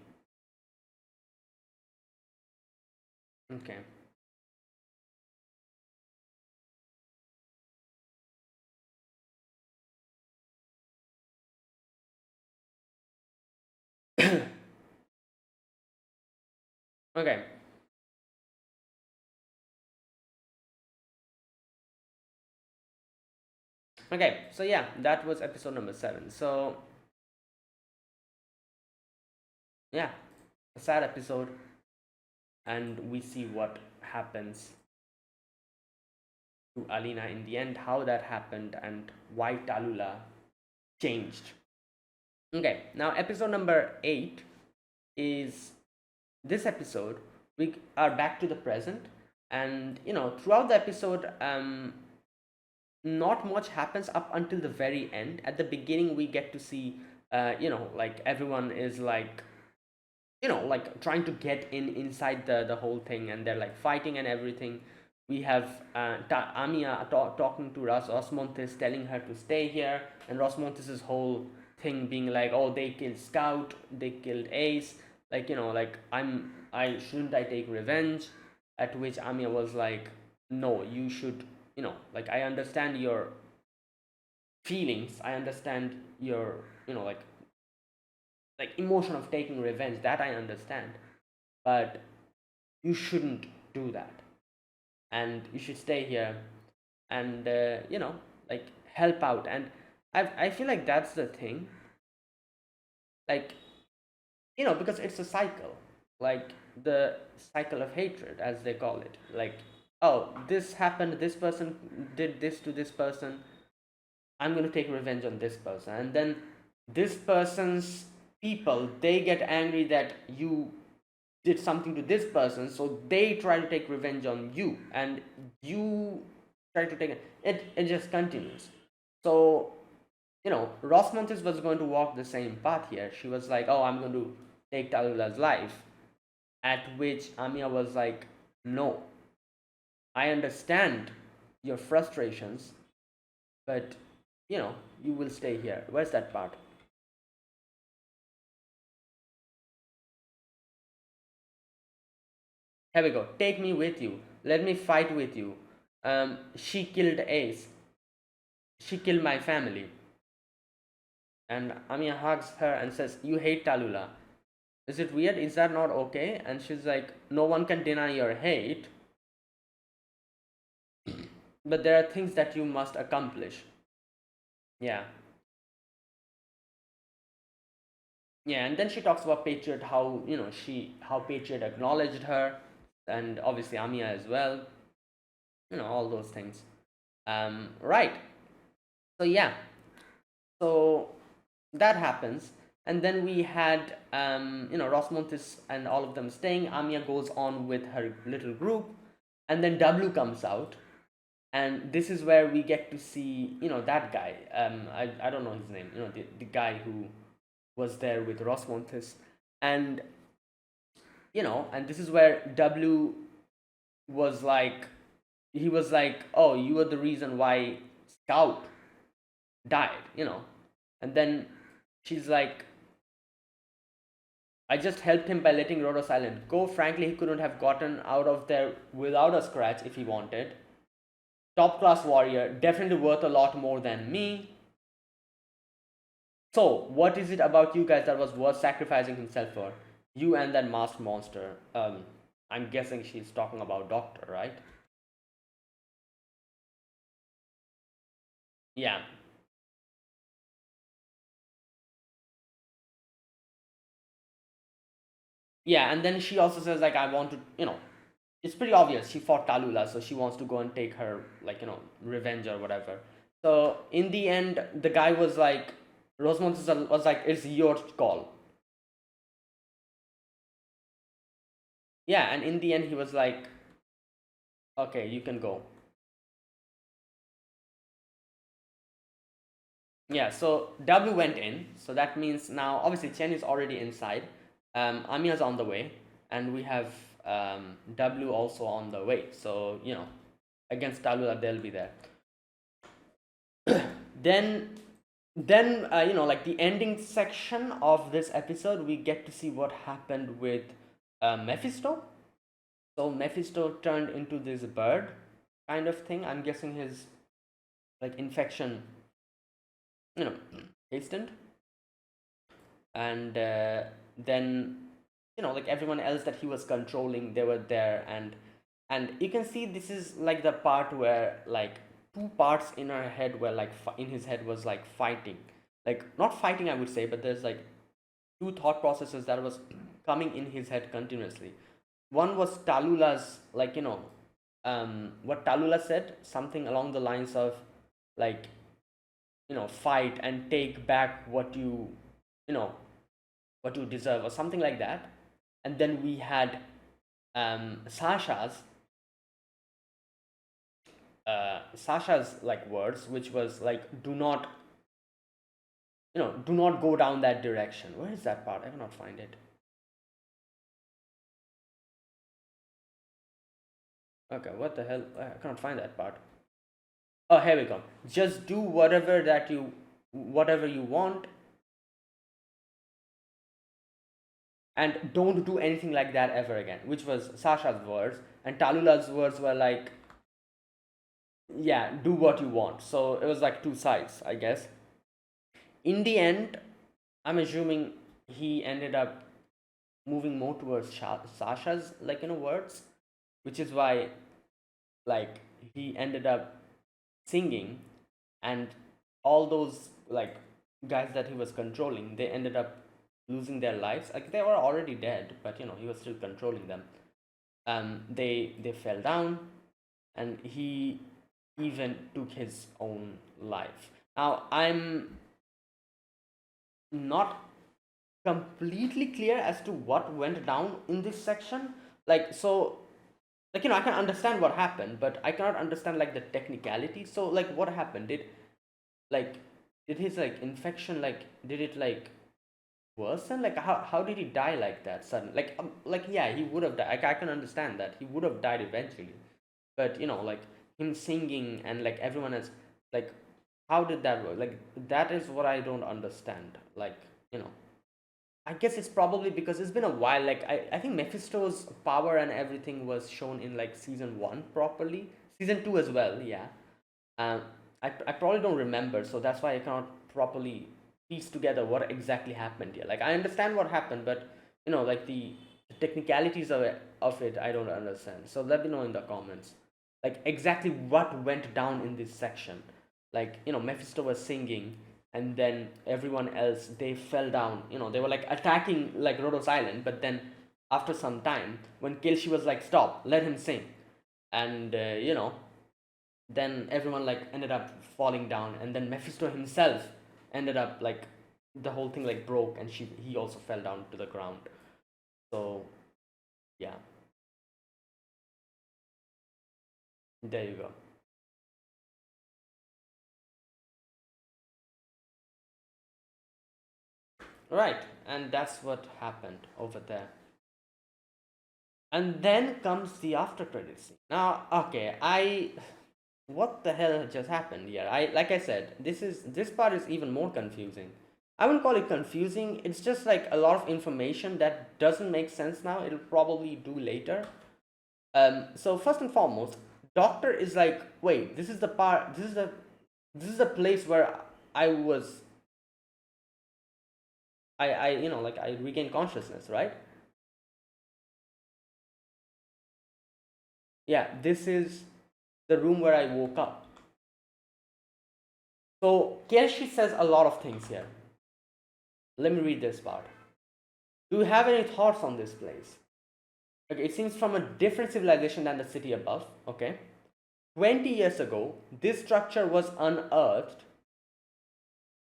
Okay. Okay. Okay, so yeah, that was episode number 7. So yeah, a sad episode, and we see what happens to Alina in the end, how that happened, and why Talula changed. Okay, now episode number 8 is this episode. We are back to the present, and throughout the episode, not much happens up until the very end. At the beginning, we get to see, like everyone is like, like trying to get inside the whole thing, and they're like fighting and everything. We have Amia talking to Rosmontes, telling her to stay here, and Rosmontes' whole thing being like, oh, they killed Scout, they killed Ace, like like I shouldn't I take revenge? At which Amia was like, no, you should, like I understand your feelings, I understand your, like emotion of taking revenge, that I understand, but you shouldn't do that, and you should stay here and like help out. And I feel like that's the thing, like because it's a cycle, like the cycle of hatred, as they call it. Like, oh, this happened, this person did this to this person, I'm going to take revenge on this person, and then this person's people, they get angry that you did something to this person, so they try to take revenge on you, and you try to take it. It just continues. So Rosmontes was going to walk the same path here. She was like, oh, I'm going to take Talula's life, at which Amia was like, no, I understand your frustrations, but you will stay here. Where's that part? Here we go. Take me with you. Let me fight with you. She killed Ace. She killed my family. And Amia hugs her and says, you hate Talula. Is it weird? Is that not okay? And she's like, no one can deny your hate, but there are things that you must accomplish. Yeah. Yeah, and then she talks about Patriot, how, how Patriot acknowledged her, and obviously Amia as well, all those things. Right. So yeah, so that happens, and then we had Rosmontes and all of them staying. Amia goes on with her little group, and then W comes out, and this is where we get to see that guy. I don't know his name. The guy who was there with Rosmontes, and and this is where W was like, he was like, oh, you were the reason why Scout died, and then she's like, I just helped him by letting Rhodos Island go. Frankly, he couldn't have gotten out of there without a scratch if he wanted. Top class warrior, definitely worth a lot more than me. So, what is it about you guys that was worth sacrificing himself for? You and that masked monster. I'm guessing she's talking about Doctor, right? Yeah. Yeah, and then she also says like, I want to, it's pretty obvious she fought Talula, so she wants to go and take her, like, revenge or whatever. So in the end, the guy was like, Rosemont was like, it's your call. Yeah, and in the end, he was like, okay, you can go. Yeah, so W went in, so that means now obviously Chen is already inside. Amia's on the way, and we have W also on the way. So against Talula, they'll be there. then like the ending section of this episode, we get to see what happened with Mephisto. So Mephisto turned into this bird kind of thing. I'm guessing his like infection, you know, hastened, and then like everyone else that he was controlling, they were there, and you can see this is like the part where like two parts in her head were like in his head was like fighting, like not fighting I would say, but there's like two thought processes that was coming in his head continuously. One was Talula's, like what Talula said, something along the lines of like fight and take back what you know what you deserve or something like that. And then we had Sasha's like words, which was like, do not go down that direction. Where is that part? I cannot find it. Okay, what the hell? I cannot find that part. Oh, here we go. Just do whatever you want, and don't do anything like that ever again, which was Sasha's words. And Talula's words were like, yeah, do what you want. So it was like two sides, I guess. In the end, I'm assuming he ended up moving more towards Sasha's like words, which is why like he ended up singing, and all those like guys that he was controlling, they ended up losing their lives. Like they were already dead, but he was still controlling them. They fell down, and he even took his own life. Now I'm not completely clear as to what went down in this section. Like so, like I can understand what happened, but I cannot understand like the technicality. So like what happened? Like did his like infection, like did it like worsen? Like how did he die like that sudden? Like yeah, he would have died. I can understand that he would have died eventually, but like him singing and like everyone else, like how did that work? Like that is what I don't understand. Like you know I guess it's probably because it's been a while. Like I think Mephisto's power and everything was shown in like season one properly, season two as well. Yeah, um, I probably don't remember, so that's why I cannot properly piece together what exactly happened here. Like I understand what happened, but like the technicalities of it, I don't understand. So let me know in the comments, like exactly what went down in this section. Like Mephisto was singing, and then everyone else, they fell down. They were like attacking like Rhodos Island, but then after some time, when Kelshi was like, stop, let him sing, and then everyone like ended up falling down, and then Mephisto himself ended up like the whole thing like broke, and he also fell down to the ground. So yeah, there you go. Right, and that's what happened over there. And then comes the after credits scene. Now, okay, what the hell just happened here? Like I said, this part is even more confusing. I wouldn't call it confusing. It's just like a lot of information that doesn't make sense now. It'll probably do later. So first and foremost, Doctor is like, wait, this is the part. This is the place where I was. I like I regained consciousness, right? Yeah, this is the room where I woke up. So Kiershi says a lot of things here. Let me read this part. Do you have any thoughts on this place? Okay, it seems from a different civilization than the city above. Okay, 20 years ago, this structure was unearthed.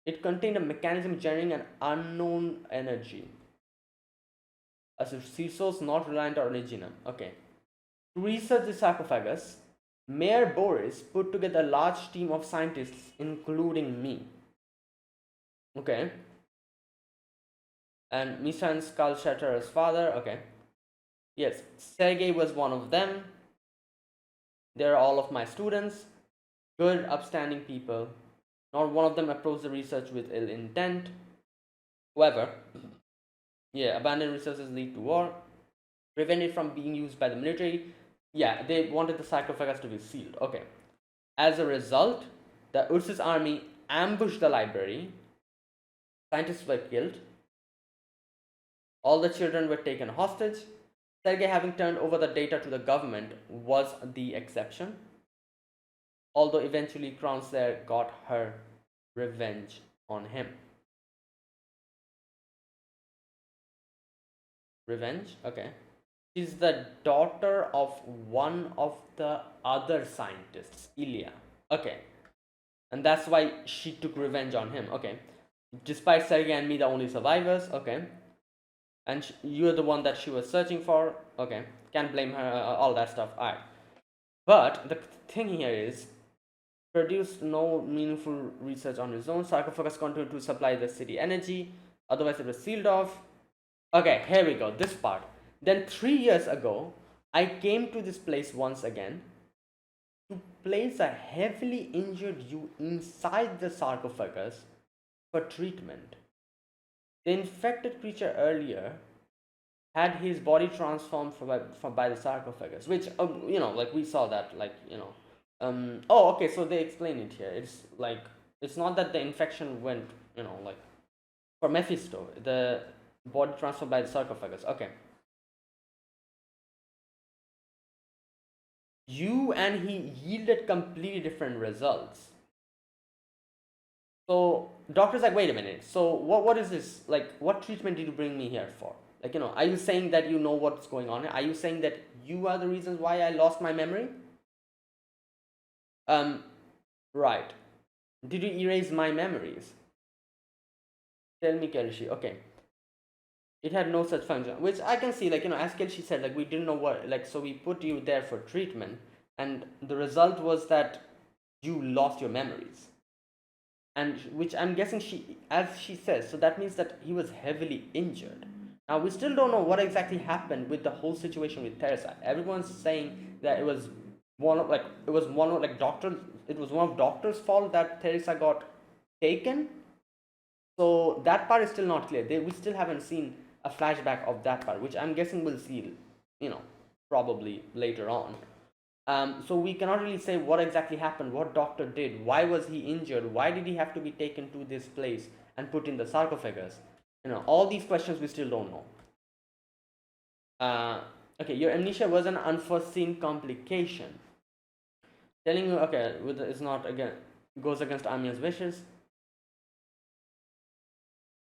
It contained a mechanism generating an unknown energy, a resource not reliant on originum. Okay, to research the sarcophagus, Mayor Boris put together a large team of scientists, including me. Okay, and Mishan Skalshatter's father. Okay, yes, Sergei was one of them. They're all of my students, good, upstanding people. Not one of them approached the research with ill intent. However, yeah, abandoned researches lead to war, prevent it from being used by the military. Yeah, they wanted the sarcophagus to be sealed. Okay. As a result, the URSS army ambushed the library. Scientists were killed. All the children were taken hostage. Sergei, having turned over the data to the government, was the exception. Although eventually Kronslayer got her revenge on him. Revenge? Okay. She's the daughter of one of the other scientists, Ilya. Okay. And that's why she took revenge on him. Okay. Despite Sergei and me, the only survivors. Okay. And you're the one that she was searching for. Okay. Can't blame her, all that stuff. Alright. But the thing here is, produced no meaningful research on his own. Sarcophagus continued to supply the city energy. Otherwise, it was sealed off. Okay, here we go. This part. Then 3 years ago, I came to this place once again to place a heavily injured you inside the sarcophagus for treatment. The infected creature earlier had his body transformed by the sarcophagus, which like we saw that, oh, okay, so they explain it here. It's like, it's not that the infection went, like for Mephisto, the body transferred by the sarcophagus. Okay. You and he yielded completely different results. So doctor's like, wait a minute. So what is this? Like, what treatment did you bring me here for? Like, are you saying that you know what's going on? Are you saying that you are the reasons why I lost my memory? Right. Did you erase my memories? Tell me, Kelshi. Okay. It had no such function, which I can see, like, as Kelshi said, like, we didn't know what, like, so we put you there for treatment, and the result was that you lost your memories. And which I'm guessing as she says, so that means that he was heavily injured. Now, we still don't know what exactly happened with the whole situation with Teresa. Everyone's saying that it was one of doctor's fault that Teresa got taken. So that part is still not clear. We still haven't seen a flashback of that part, which I'm guessing we'll see, probably later on. So we cannot really say what exactly happened, what doctor did, why was he injured, why did he have to be taken to this place and put in the sarcophagus. All these questions we still don't know. Okay, your amnesia was an unforeseen complication. Telling you, okay, is not, again, goes against Amia's wishes.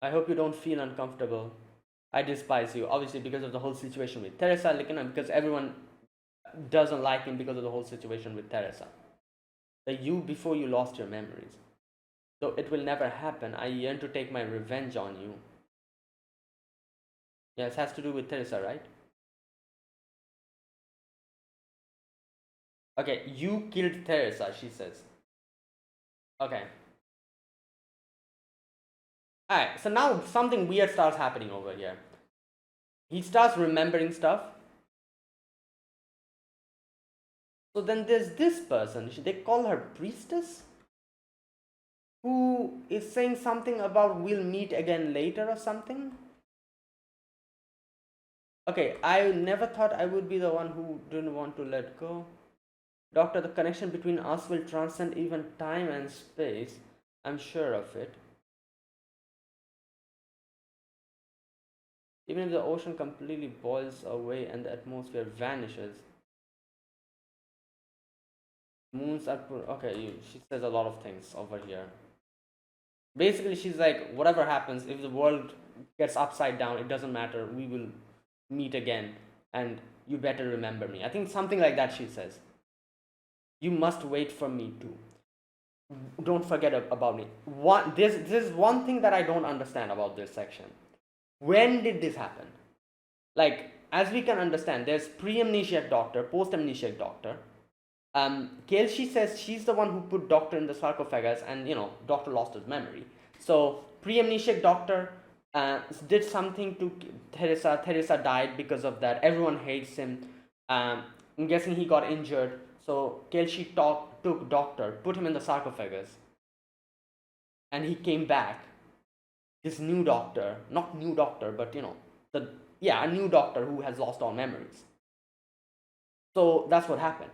I hope you don't feel uncomfortable. I despise you, obviously, because of the whole situation with Teresa, because everyone doesn't like him because of the whole situation with Teresa. The you before you lost your memories. So it will never happen. I yearn to take my revenge on you. Yes, it has to do with Teresa, right? Okay, you killed Teresa, she says. Okay. Alright, so now something weird starts happening over here. He starts remembering stuff. So then there's this person, they call her priestess, who is saying something about we'll meet again later or something. Okay, I never thought I would be the one who didn't want to let go. Doctor, the connection between us will transcend even time and space. I'm sure of it. Even if the ocean completely boils away and the atmosphere vanishes. Moons are... Okay, she says a lot of things over here. Basically, she's like, whatever happens, if the world gets upside down, it doesn't matter. We will meet again, and you better remember me. I think something like that she says. You must wait for me too. Don't forget about me. This is one thing that I don't understand about this section. When did this happen? Like, as we can understand, there's pre-amnesiac doctor, post-amnesiac doctor. Kelsey says she's the one who put Doctor in the sarcophagus, and Doctor lost his memory. So pre-amnesiac Doctor did something to Teresa. Teresa died because of that. Everyone hates him. I'm guessing he got injured. So Kelsey took Doctor, put him in the sarcophagus, and he came back. This new Doctor, not new Doctor, but a new Doctor who has lost all memories. So that's what happened.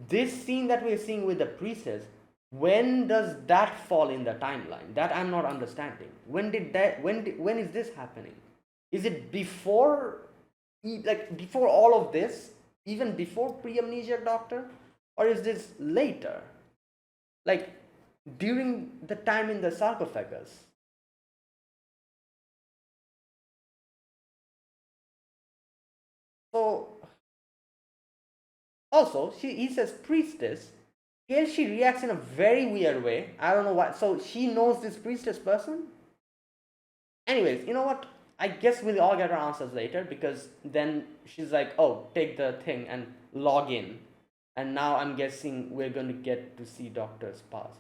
This scene that we're seeing with the priestess, when does that fall in the timeline? That I'm not understanding. When is this happening? Is it before, like before all of this, even before pre-amnesia Doctor, or is this later, like during the time in the sarcophagus? So also, he says priestess. Here she reacts in a very weird way. I don't know why. So she knows this priestess person? Anyways, you know what? I guess we'll all get our answers later, because then she's like, oh, take the thing and log in. And now I'm guessing we're going to get to see Doctor's past.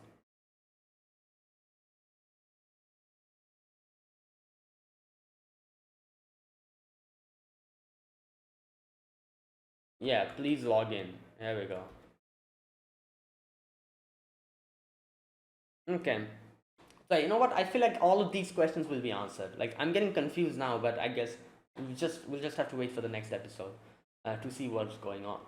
Yeah, please log in. There we go. Okay. So you know what? I feel like all of these questions will be answered. Like I'm getting confused now, but I guess we'll just have to wait for the next episode to see what's going on.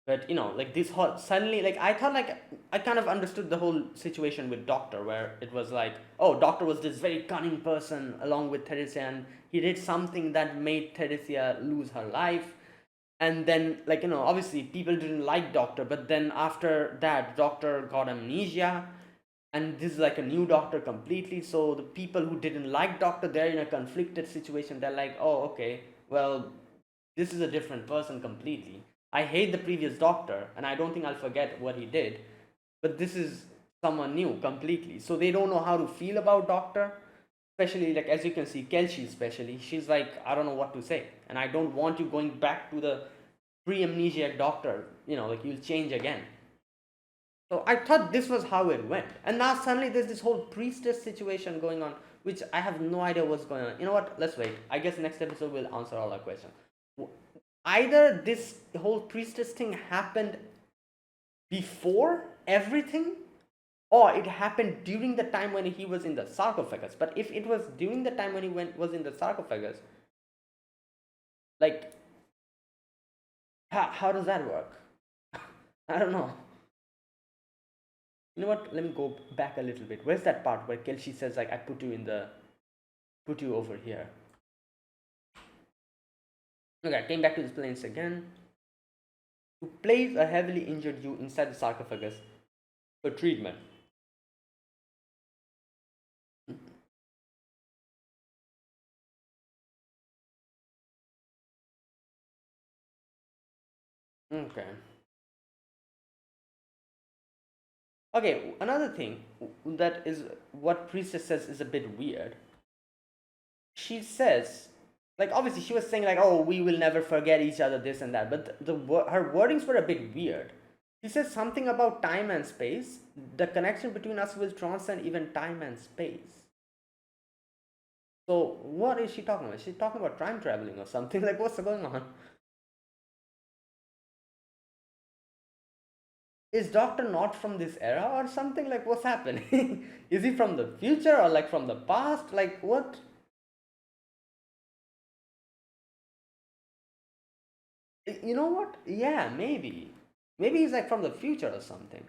But like this whole suddenly, like I thought, like I kind of understood the whole situation with Doctor, where it was like, oh, Doctor was this very cunning person along with Theresia, and he did something that made Theresia lose her life. And then, like obviously people didn't like Doctor, but then after that, Doctor got amnesia, and this is like a new Doctor completely. So the people who didn't like Doctor, they're in a conflicted situation. They're like, oh, okay, well, this is a different person completely. I hate the previous Doctor, and I don't think I'll forget what he did, but this is someone new completely. So they don't know how to feel about Doctor. Especially, like, as you can see, Kelsey especially, she's like, I don't know what to say, and I don't want you going back to the pre-amnesiac Doctor. Like, you'll change again. So I thought this was how it went. And now suddenly there's this whole priestess situation going on, which I have no idea what's going on. You know what? Let's wait. I guess next episode will answer all our questions. Either this whole priestess thing happened before everything, or it happened during the time when he was in the sarcophagus. But if it was during the time when he was in the sarcophagus, like, how does that work? I don't know. You know what? Let me go back a little bit. Where's that part where Kelsey says, like, I put you over here? Okay, I came back to this place again. To place a heavily injured you inside the sarcophagus for treatment. Okay. Okay, another thing that is what Priestess says is a bit weird. She says, like, obviously she was saying, like, oh, we will never forget each other, this and that, but her wordings were a bit weird. She says something about time and space. The connection between us will transcend even time and space. So what is she talking about? She's talking about time traveling or something. Like, what's going on? Is Doctor not from this era or something? Like, what's happening? Is he from the future or like from the past? Like, what? You know what? Yeah, maybe. Maybe he's like from the future or something.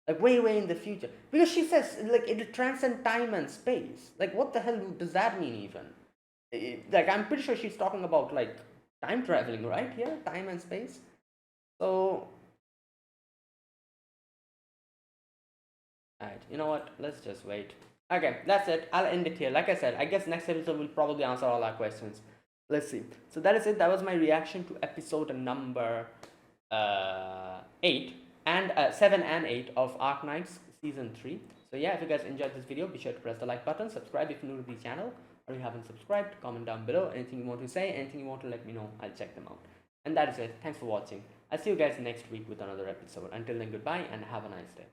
Like way, way in the future. Because she says, like, it'll transcend time and space. Like, what the hell does that mean, even? Like, I'm pretty sure she's talking about, like, time traveling, right? Here? Time and space. So, alright, you know what? Let's just wait. Okay, that's it. I'll end it here. Like I said, I guess next episode will probably answer all our questions. Let's see. So that is it. That was my reaction to episode number 8 and 7 and 8 of Arknights season 3. So yeah, if you guys enjoyed this video, be sure to press the like button, subscribe if you're new to the channel, or you haven't subscribed, comment down below anything you want to say, anything you want to let me know. I'll check them out. And that is it. Thanks for watching. I'll see you guys next week with another episode. Until then, goodbye and have a nice day.